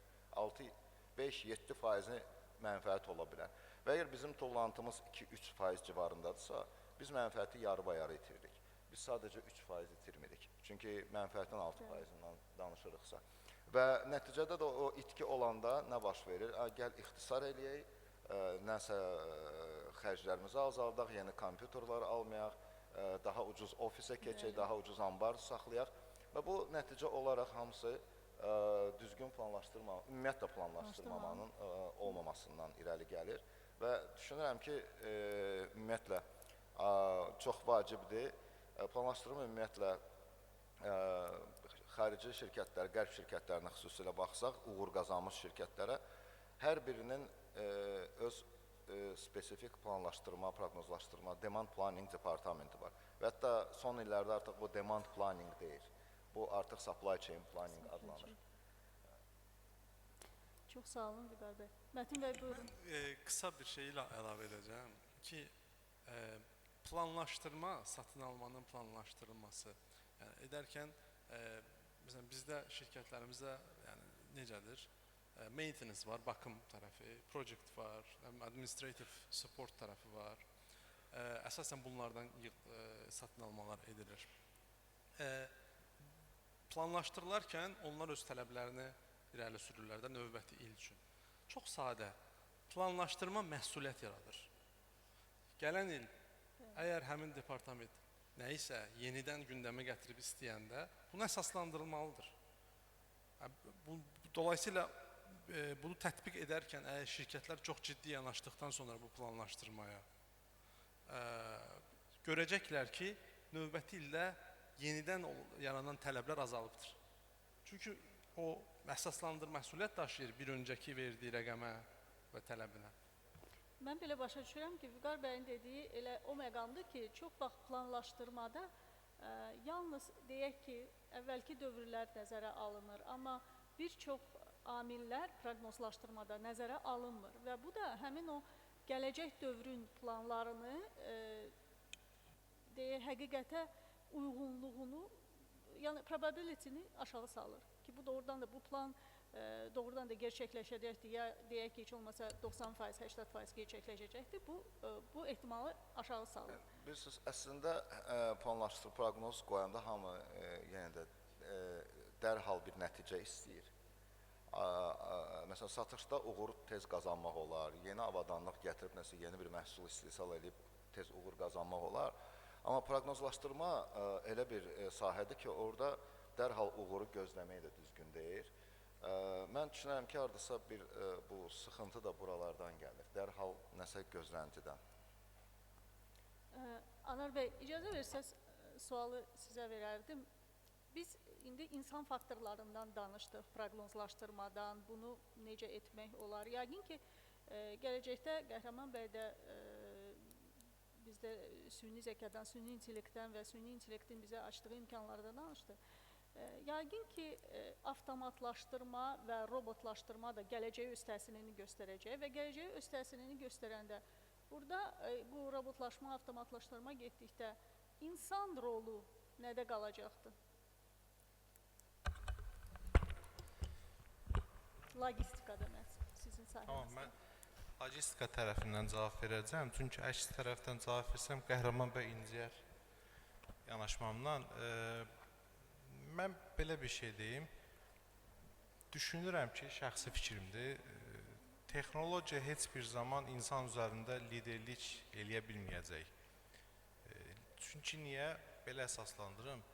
5-7%-i mənfəət ola bilər. Və əgər bizim tullantımız 2-3% civarındadırsa, biz mənfəəti yarı-bayarı itiririk. Biz sadəcə 3% itirmirik. Çünki mənfəətin 6%-ından danışırıqsa. Və nəticədə də o itki olanda nə baş verir? Gəl ixtisar eləyək, nəsə xərclərimizi azaldaq, yeni kompüterləri almayaq, daha ucuz ofisə keçək, daha ucuz ambar saxlayaq. Və bu nəticə olaraq hamısı düzgün planlaşdırma, ümumiyyətlə planlaşdırmamanın olmamasından irəli gəlir. Və düşünürəm ki, ümumiyyətlə çox vacibdir. Planlaşdırma ümumiyyətlə xarici şirkətlər, qərb şirkətlərinə xüsusilə baxsaq, uğur qazanmış şirkətlərə hər birinin öz spesifik planlaşdırma, proqnozlaşdırma, demand planning departamenti var. Və hətta son illərdə artıq bu demand planning deyil. Bu artıq supply chain planning adlanır. Çox sağ olun Vüqar bəy. Mətin bəy buyurun. Qısa bir şey ilə əlavə edəcəm ki, planlaşdırma, satın almanın planlaşdırılması edərkən, məsələn, bizdə şirkətlərimizdə necədir? Maintenance var, baxım tərəfi, project var, administrative support tərəfi var. Əsasən bunlardan satın almalar edilir. Planlaşdırılarkən onlar öz tələblərini irəli sürürlər də növbəti il üçün. Çox sadə, planlaşdırma məsuliyyət yaradır. Gələn il, əgər həmin departament nəyisə yenidən gündəmə gətirib istəyəndə, bunu əsaslandırılmalıdır. Dolayısıyla bunu tətbiq edərkən əgər şirkətlər çox ciddi yanaşdıqdan sonra bu planlaşdırmaya görəcəklər ki, növbəti ildə yenidən yaranan tələblər azalıbdır. Çünki o məsuliyyət daşıyır bir öncəki verdiyi rəqəmə və tələbinə. Mən belə başa düşürəm ki, Vüqar bəyin dediyi elə o məqamdır ki, çox vaxt planlaşdırmada yalnız deyək ki, əvvəlki dövrlər nəzərə alınır, amma bir çox amillər proqnozlaşdırmada nəzərə alınmır və bu da həmin o gələcək dövrün planlarını həqiqətə uyğunluğunu, yəni probability-ni aşağı salır ki, bu doğrudan da bu plan doğrudan da gerçəkləşəcəkdir, ya deyək ki, heç olmasa 90%, 80% gerçəkləşəcəkdir, bu ehtimalı aşağı salır. Bilirsiniz, əslində planlaşdırıb proqnoz qoyanda hamı yenə də dərhal bir nəticə istəyir. Məsələn, satışda uğur tez qazanmaq olar, yeni avadanlıq gətirib nəsə yeni bir məhsul istehsal edib tez uğur qazanmaq olar. Amma proqnozlaşdırma elə bir sahədir ki, orada dərhal uğuru gözləmək də düzgün deyil. Mən düşünürəm ki, hardasa bu sıxıntı da buralardan gəlir, dərhal nəsə gözləntidən. Anar bəy, icazə versəz sualı sizə verərdim. Biz indi insan faktorlarından danışdıq, proqnozlaşdırmadan, bunu necə etmək olar. Yəqin ki, gələcəkdə Qəhrəman bəy də bizdə süni zəkadan, süni intellektdən və süni intellektin bizə açdığı imkanlardan danışdı. Yəqin ki, avtomatlaşdırma və robotlaşdırma da gələcəyə öz təsirini göstərəcək və gələcəyə öz təsirini göstərəndə burada bu robotlaşma, avtomatlaşdırma getdikdə insan rolu nədə qalacaqdır? Logistikada sizin sahənizdə. Tamam, mən logistika tərəfindən cavab verəcəm. Çünki əks tərəfdən cavab versəm, Qəhrəman bəy inciyər yanaşmamdan. Mən belə bir şey deyim, düşünürəm ki, şəxsi fikrimdir, texnologiya heç bir zaman insan üzərində liderlik eləyə bilməyəcək. Çünki niyə? Belə əsaslandırım.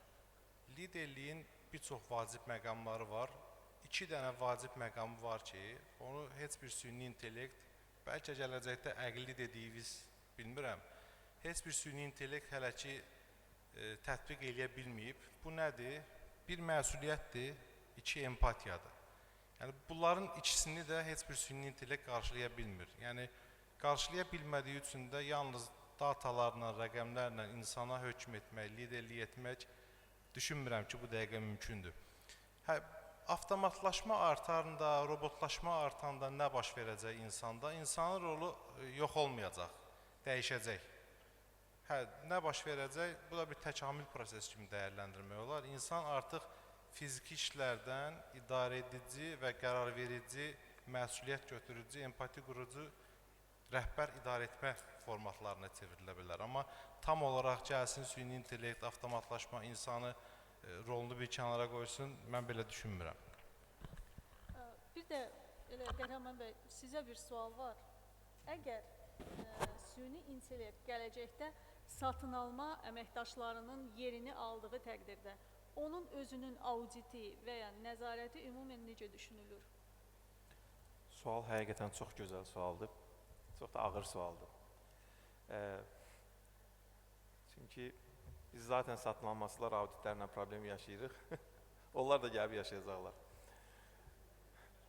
Liderliyin bir çox vacib məqamları var. 2 dənə vacib məqamı var ki, onu heç bir süni intellekt, bəlkə gələcəkdə əqli dediyimiz, bilmirəm, heç bir süni intellekt hələ ki tətbiq eləyə bilməyib. Bu nədir? Bir məsuliyyətdir, 2 empatiyadır. Yəni, bunların ikisini də heç bir süni intellekt qarşılaya bilmir. Yəni, qarşılaya bilmədiyi üçün də yalnız datalarla, rəqəmlərlə insana hökm etmək, liderlik etmək düşünmürəm ki, bu dəqiqə mümkündür. avtomatlaşma artanda, robotlaşma artanda nə baş verəcək insanda? İnsanın rolu yox olmayacaq, dəyişəcək. Hə, nə baş verəcək? Bu da bir təkamül prosesi kimi dəyərləndirmək olar. İnsan artıq fiziki işlərdən idarə edici və qərar verici, məsuliyyət götürücü, empati qurucu, rəhbər idarə etmə formatlarına çevrilə bilər. Amma tam olaraq gəlsin süni intellekt, avtomatlaşma insanı rolunu bir kənara qoysun, mən belə düşünmürəm. Bir də elə Qəhrəman bəy, sizə bir sual var. Əgər süni intellekt gələcəkdə satın alma əməkdaşlarının yerini aldığı təqdirdə onun özünün auditi və ya nəzarəti ümumən necə düşünülür? Sual həqiqətən çox gözəl sualdır. Çox da ağır sualdır. Çünki biz zaten satın almasılar auditlərlə problem yaşayırıq. Onlar da gəlib yaşayacaqlar.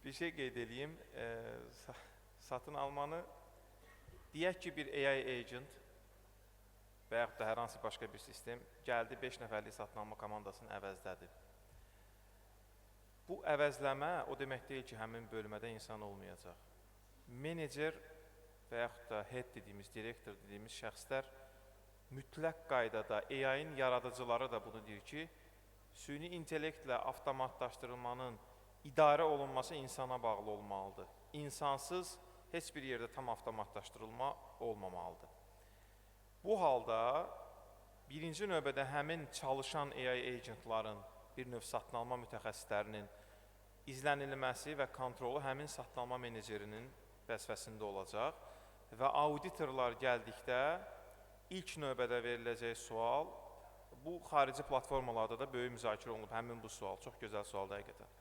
Bir şey qeyd edeyim. Satın almanı deyək ki, bir AI agent və yaxud da hər hansı başqa bir sistem gəldi 5 nəfərlik satın alma komandasını əvəzlədi. Bu əvəzləmə o demək deyil ki, həmin bölmədə insan olmayacaq. Menecer və yaxud da head dediyimiz, direktor dediyimiz şəxslər mütləq qaydada AI-in yaradıcıları da bunu deyir ki, süni intellektlə avtomatlaşdırılmanın idarə olunması insana bağlı olmalıdır. İnsansız heç bir yerdə tam avtomatlaşdırılma olmamalıdır. Bu halda birinci növbədə həmin çalışan AI agentların, bir növ satın alma mütəxəssislərinin izlənilməsi və kontrolu həmin satın alma menecerinin vəzifəsində olacaq və auditorlar gəldikdə ilk növbədə veriləcək sual, bu xarici platformalarda da böyük müzakirə olunub, həmin bu sual, çox gözəl sualdır həqiqətən.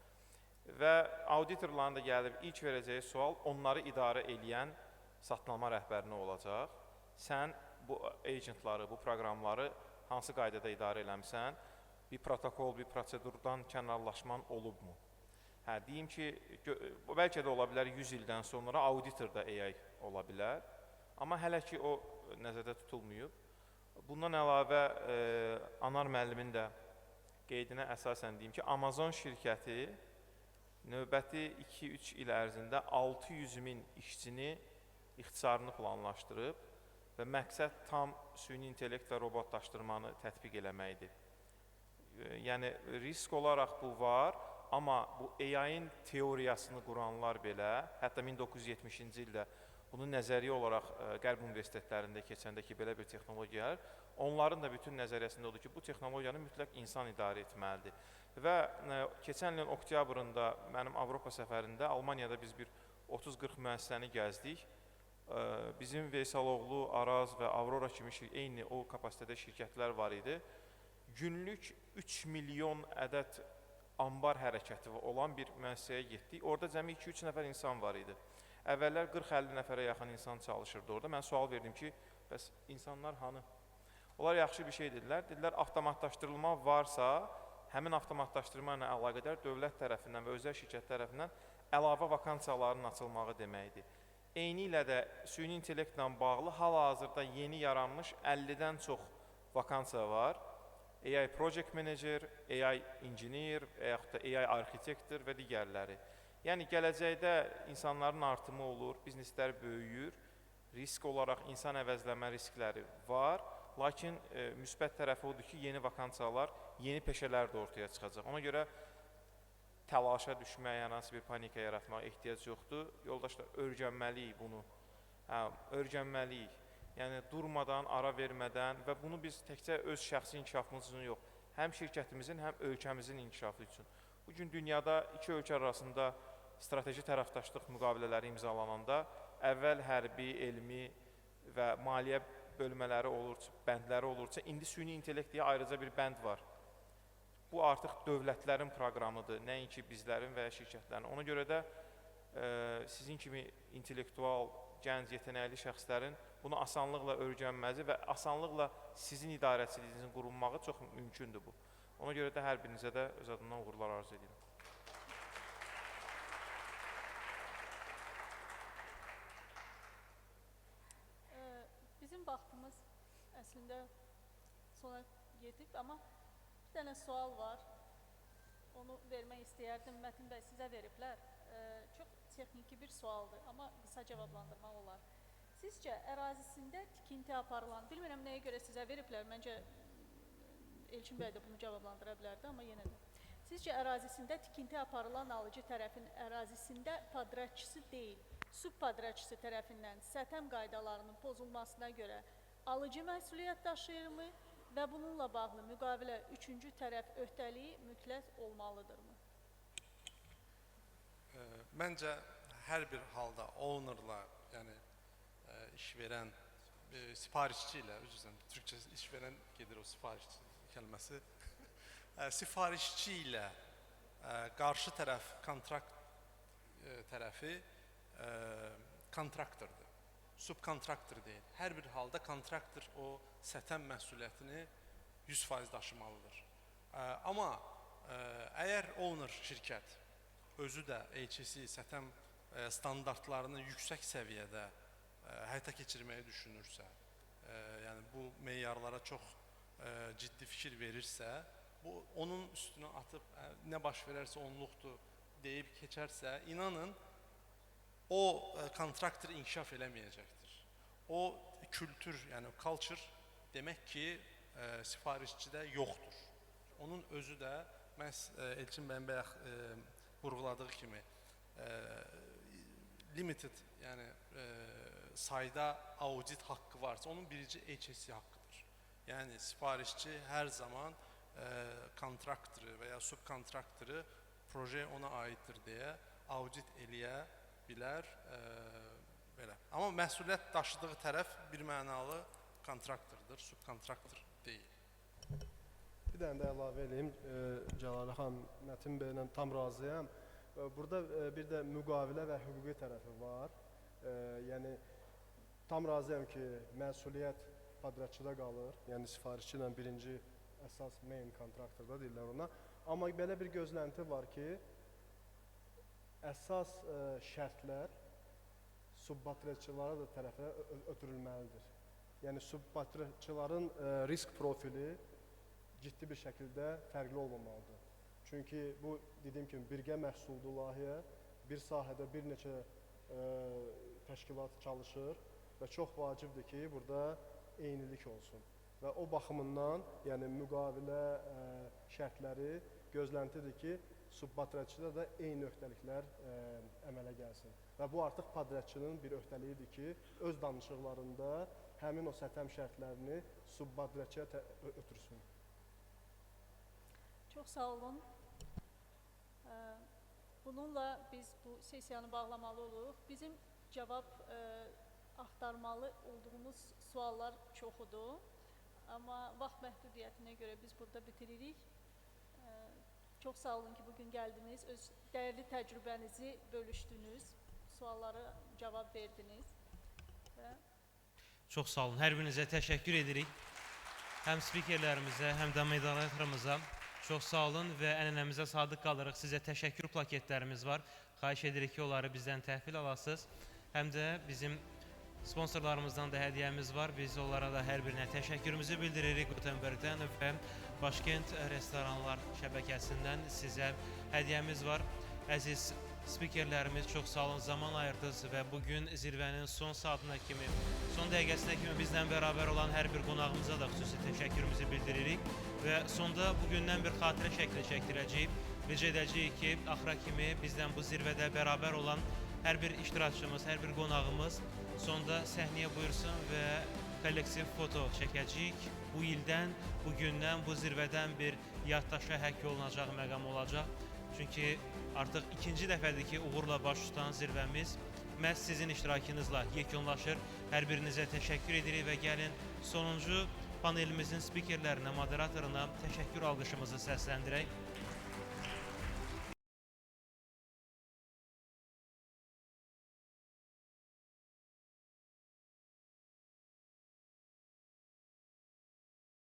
Və auditorların da gəlib ilk verəcəyi sual onları idarə edən satın alma rəhbərinə olacaq. Sən bu agentları, bu proqramları hansı qaydada idarə eləmsən, bir protokol, bir prosedurdan kənarlaşman olubmu? Hə, deyim ki, bəlkə də ola bilər 100 ildən sonra auditor da AI ola bilər, amma hələ ki o nəzərdə tutulmuyub. Bundan əlavə Anar müəllimin də qeydinə əsasən deyim ki, Amazon şirkəti növbəti 2-3 il ərzində 600.000 işçini ixtisarını planlaşdırıb və məqsəd tam süni intellekt və robotlaşdırmanı tətbiq eləməkdir. Yəni, risk olaraq bu var, amma bu AI-in teoriyasını quranlar belə, hətta 1970-ci ildə bunu nəzəriyyə olaraq Qərb universitetlərində keçəndə ki, belə bir texnologiya gəlir, onların da bütün nəzəriyyəsində odur ki, bu texnologiyanı mütləq insan idarə etməlidir. Və keçən ilin oktyabrında mənim Avropa səfərində Almaniyada biz bir 30-40 müəssisəni gəzdik. Bizim Veysaloğlu, Araz və Aurora kimi eyni o kapasitədə şirkətlər var idi. Günlük 3 milyon ədəd ambar hərəkəti olan bir müəssisəyə getdik. Orada cəmi 2-3 nəfər insan var idi. Əvvəllər 40-50 nəfərə yaxın insan çalışırdı orada. Mən sual verdim ki, bəs insanlar hanı? Onlar yaxşı bir şey dedilər. Dedilər, avtomatlaşdırılma varsa, həmin avtomatlaşdırma ilə əlaqədar dövlət tərəfindən və özəl şirkət tərəfindən əlavə vakansiyaların açılmağı deməkdir. Eyni ilə də süni intellektlə bağlı hal-hazırda yeni yaranmış 50-dən çox vakansiya var. AI Project Manager, AI Engineer, yaxud da AI Architector və digərləri. Yəni, gələcəkdə insanların artımı olur, bizneslər böyüyür, risk olaraq insan əvəzləmə riskləri var, lakin müsbət tərəfi odur ki, yeni vakansiyalar, yeni peşələr də ortaya çıxacaq. Ona görə təlaşa düşməyə, hansı bir panika yaratmağa ehtiyac yoxdur. Yoldaşlar, öyrənməliyik bunu. Öyrənməliyik. Yəni, durmadan, ara vermədən və bunu biz təkcə öz şəxsi inkişafımız üçün yox, həm şirkətimizin, həm ölkəmizin inkişafı üçün. Bugün dünyada iki ölkə arasında strateji tərəfdaşlıq müqavilələri imzalananda əvvəl hərbi, elmi və maliyyə bölmələri olursa, bəndləri olursa, indi süni intellekt deyə ayrıca bir bənd var. Bu artıq dövlətlərin proqramıdır, nəinki bizlərin və ya şirkətlərin. Ona görə də sizin kimi intellektual, gənc, yetənəkli şəxslərin bunu asanlıqla öyrənməzi və asanlıqla sizin idarəçiliyinizin qurulmağı çox mümkündür bu. Ona görə də hər birinizə də öz adından uğurlar arzu edirəm. Bizim vaxtımız əslində sona yetib, amma bir dənə sual var. onu vermək istəyərdim. Mətin bəy sizə veriblər. Çox texniki bir sualdır, amma qısa cavablandırmaq olar. Sizcə ərazisində tikinti aparılan, bilmirəm nəyə görə sizə veriblər, məncə Elçin bəy də bunu cavablandıra bilərdi, amma yenə də. Sizcə ərazisində tikinti aparılan alıcı tərəfin ərazisində padratçısı deyil, subpadratçısı tərəfindən sətəm qaydalarının pozulmasına görə alıcı məsuliyyət daşıyırmı və bununla bağlı müqavilə üçüncü tərəf öhdəliyi mütləq olmalıdırmı? Məncə hər bir halda ownerla, yəni işverən, sifarişçi ilə, üzrən türkçə işverən gedir o sifarişçi kəlməsi. Sifarişçi ilə qarşı tərəf, kontrakt tərəfi kontraktordur, subkontraktor deyil. Hər bir halda kontraktor o sətəm məsuliyyətini 100% daşımalıdır. Amma əgər owner şirkət özü də HSE sətəm standartlarını yüksək səviyyədə həyata keçirməyi düşünürsə, yəni bu meyarlara çox ciddi fikir verirsə, bu onun üstünə atıb nə baş verərsə onluqdur deyib keçərsə, inanın o kontraktor inkişaf eləməyəcəkdir. O kültür, yəni culture demək ki, sifarişçidə yoxdur. Onun özü də məhz Elçin bəyin bayaq vurğuladığı kimi limited, yəni sayda audit haqqı varsa, onun birinci HSE haqqıdır. Yəni sifarişçi hər zaman kontraktoru və ya subkontraktoru proje ona aiddir deyə audit eləyə bilər. Belə. Amma məsuliyyət daşıdığı tərəf bir mənalı kontraktordur, subkontraktor deyil. Bir dənə də əlavə edeyim, Cəlalə xanım, Mətin bəylə tam razıyam. Burada bir də müqavilə və hüquqi tərəfi var. Yəni tam razıyam ki, məsuliyyət padratçıda qalır. Yəni sifarişçi ilə birinci əsas main kontraktorda deyirlər ona. Amma belə bir gözlənti var ki, əsas şərtlər subpadratçılara da tərəfə ötürülməlidir. Yəni subpadratçıların risk profili ciddi bir şəkildə fərqli olmamalıdır. Çünki bu dediyim kimi birgə məhsuldur layihə, bir sahədə bir neçə təşkilat çalışır və çox vacibdir ki, burada eynilik olsun. Və o baxımından, yəni müqavilə şərtləri gözləntidir ki, subpadratçıda da eyni öhdəliklər əmələ gəlsin. Və bu artıq padratçının bir öhdəliyidir ki, öz danışıqlarında həmin o sətəm şərtlərini subpadratçıya ötürsün. Çox sağ olun. Bununla biz bu sesiyanı bağlamalı oluruq. Bizim cavab axtarmalı olduğumuz suallar çoxudur. Amma vaxt məhdudiyyətinə görə biz burada bitiririk. Çox sağ olun ki, bugün gəldiniz. Öz dəyərli təcrübənizi bölüşdünüz. Suallara cavab verdiniz. Çox sağ olun. Hər birinizə təşəkkür edirik. Həm spikerlərimizə, həm də moderatorumuza çox sağ olun və ənənəmizə sadıq qalırıq. Sizə təşəkkür plaketlərimiz var. Xahiş edirik ki, onları bizdən təhvil alasınız. Həm də bizim sponsorlarımızdan da hədiyyəmiz var. Biz onlara da hər birinə təşəkkürümüzü bildiririk Gutenbergdən və Başkent Restoranlar şəbəkəsindən sizə hədiyyəmiz var. Əziz spikerlərimiz, çox sağ olun, zaman ayırdınız və bugün zirvənin son saatına kimi, son dəqiqəsinə kimi bizdən bərabər olan hər bir qonağımıza da xüsusi təşəkkürümüzü bildiririk və sonda bugündən bir xatirə şəkli çəkdirəcəyik. Rica edəcəyik ki, axıra kimi bizdən bu zirvədə bərabər olan hər bir iştirakçımız, hər bir qonağımız sonda səhnəyə buyursun və kollektiv foto çəkəcəyik. Bu ildən, bugündən, bu zirvədən bir yaddaşa həkk olunacaq məqam olacaq. Çünki artıq ikinci dəfədir ki, uğurla baş tutan zirvəmiz məhz sizin iştirakınızla yekunlaşır. Hər birinizə təşəkkür edirik və gəlin sonuncu panelimizin spikerlərinə, moderatoruna təşəkkür alqışımızı səsləndirək.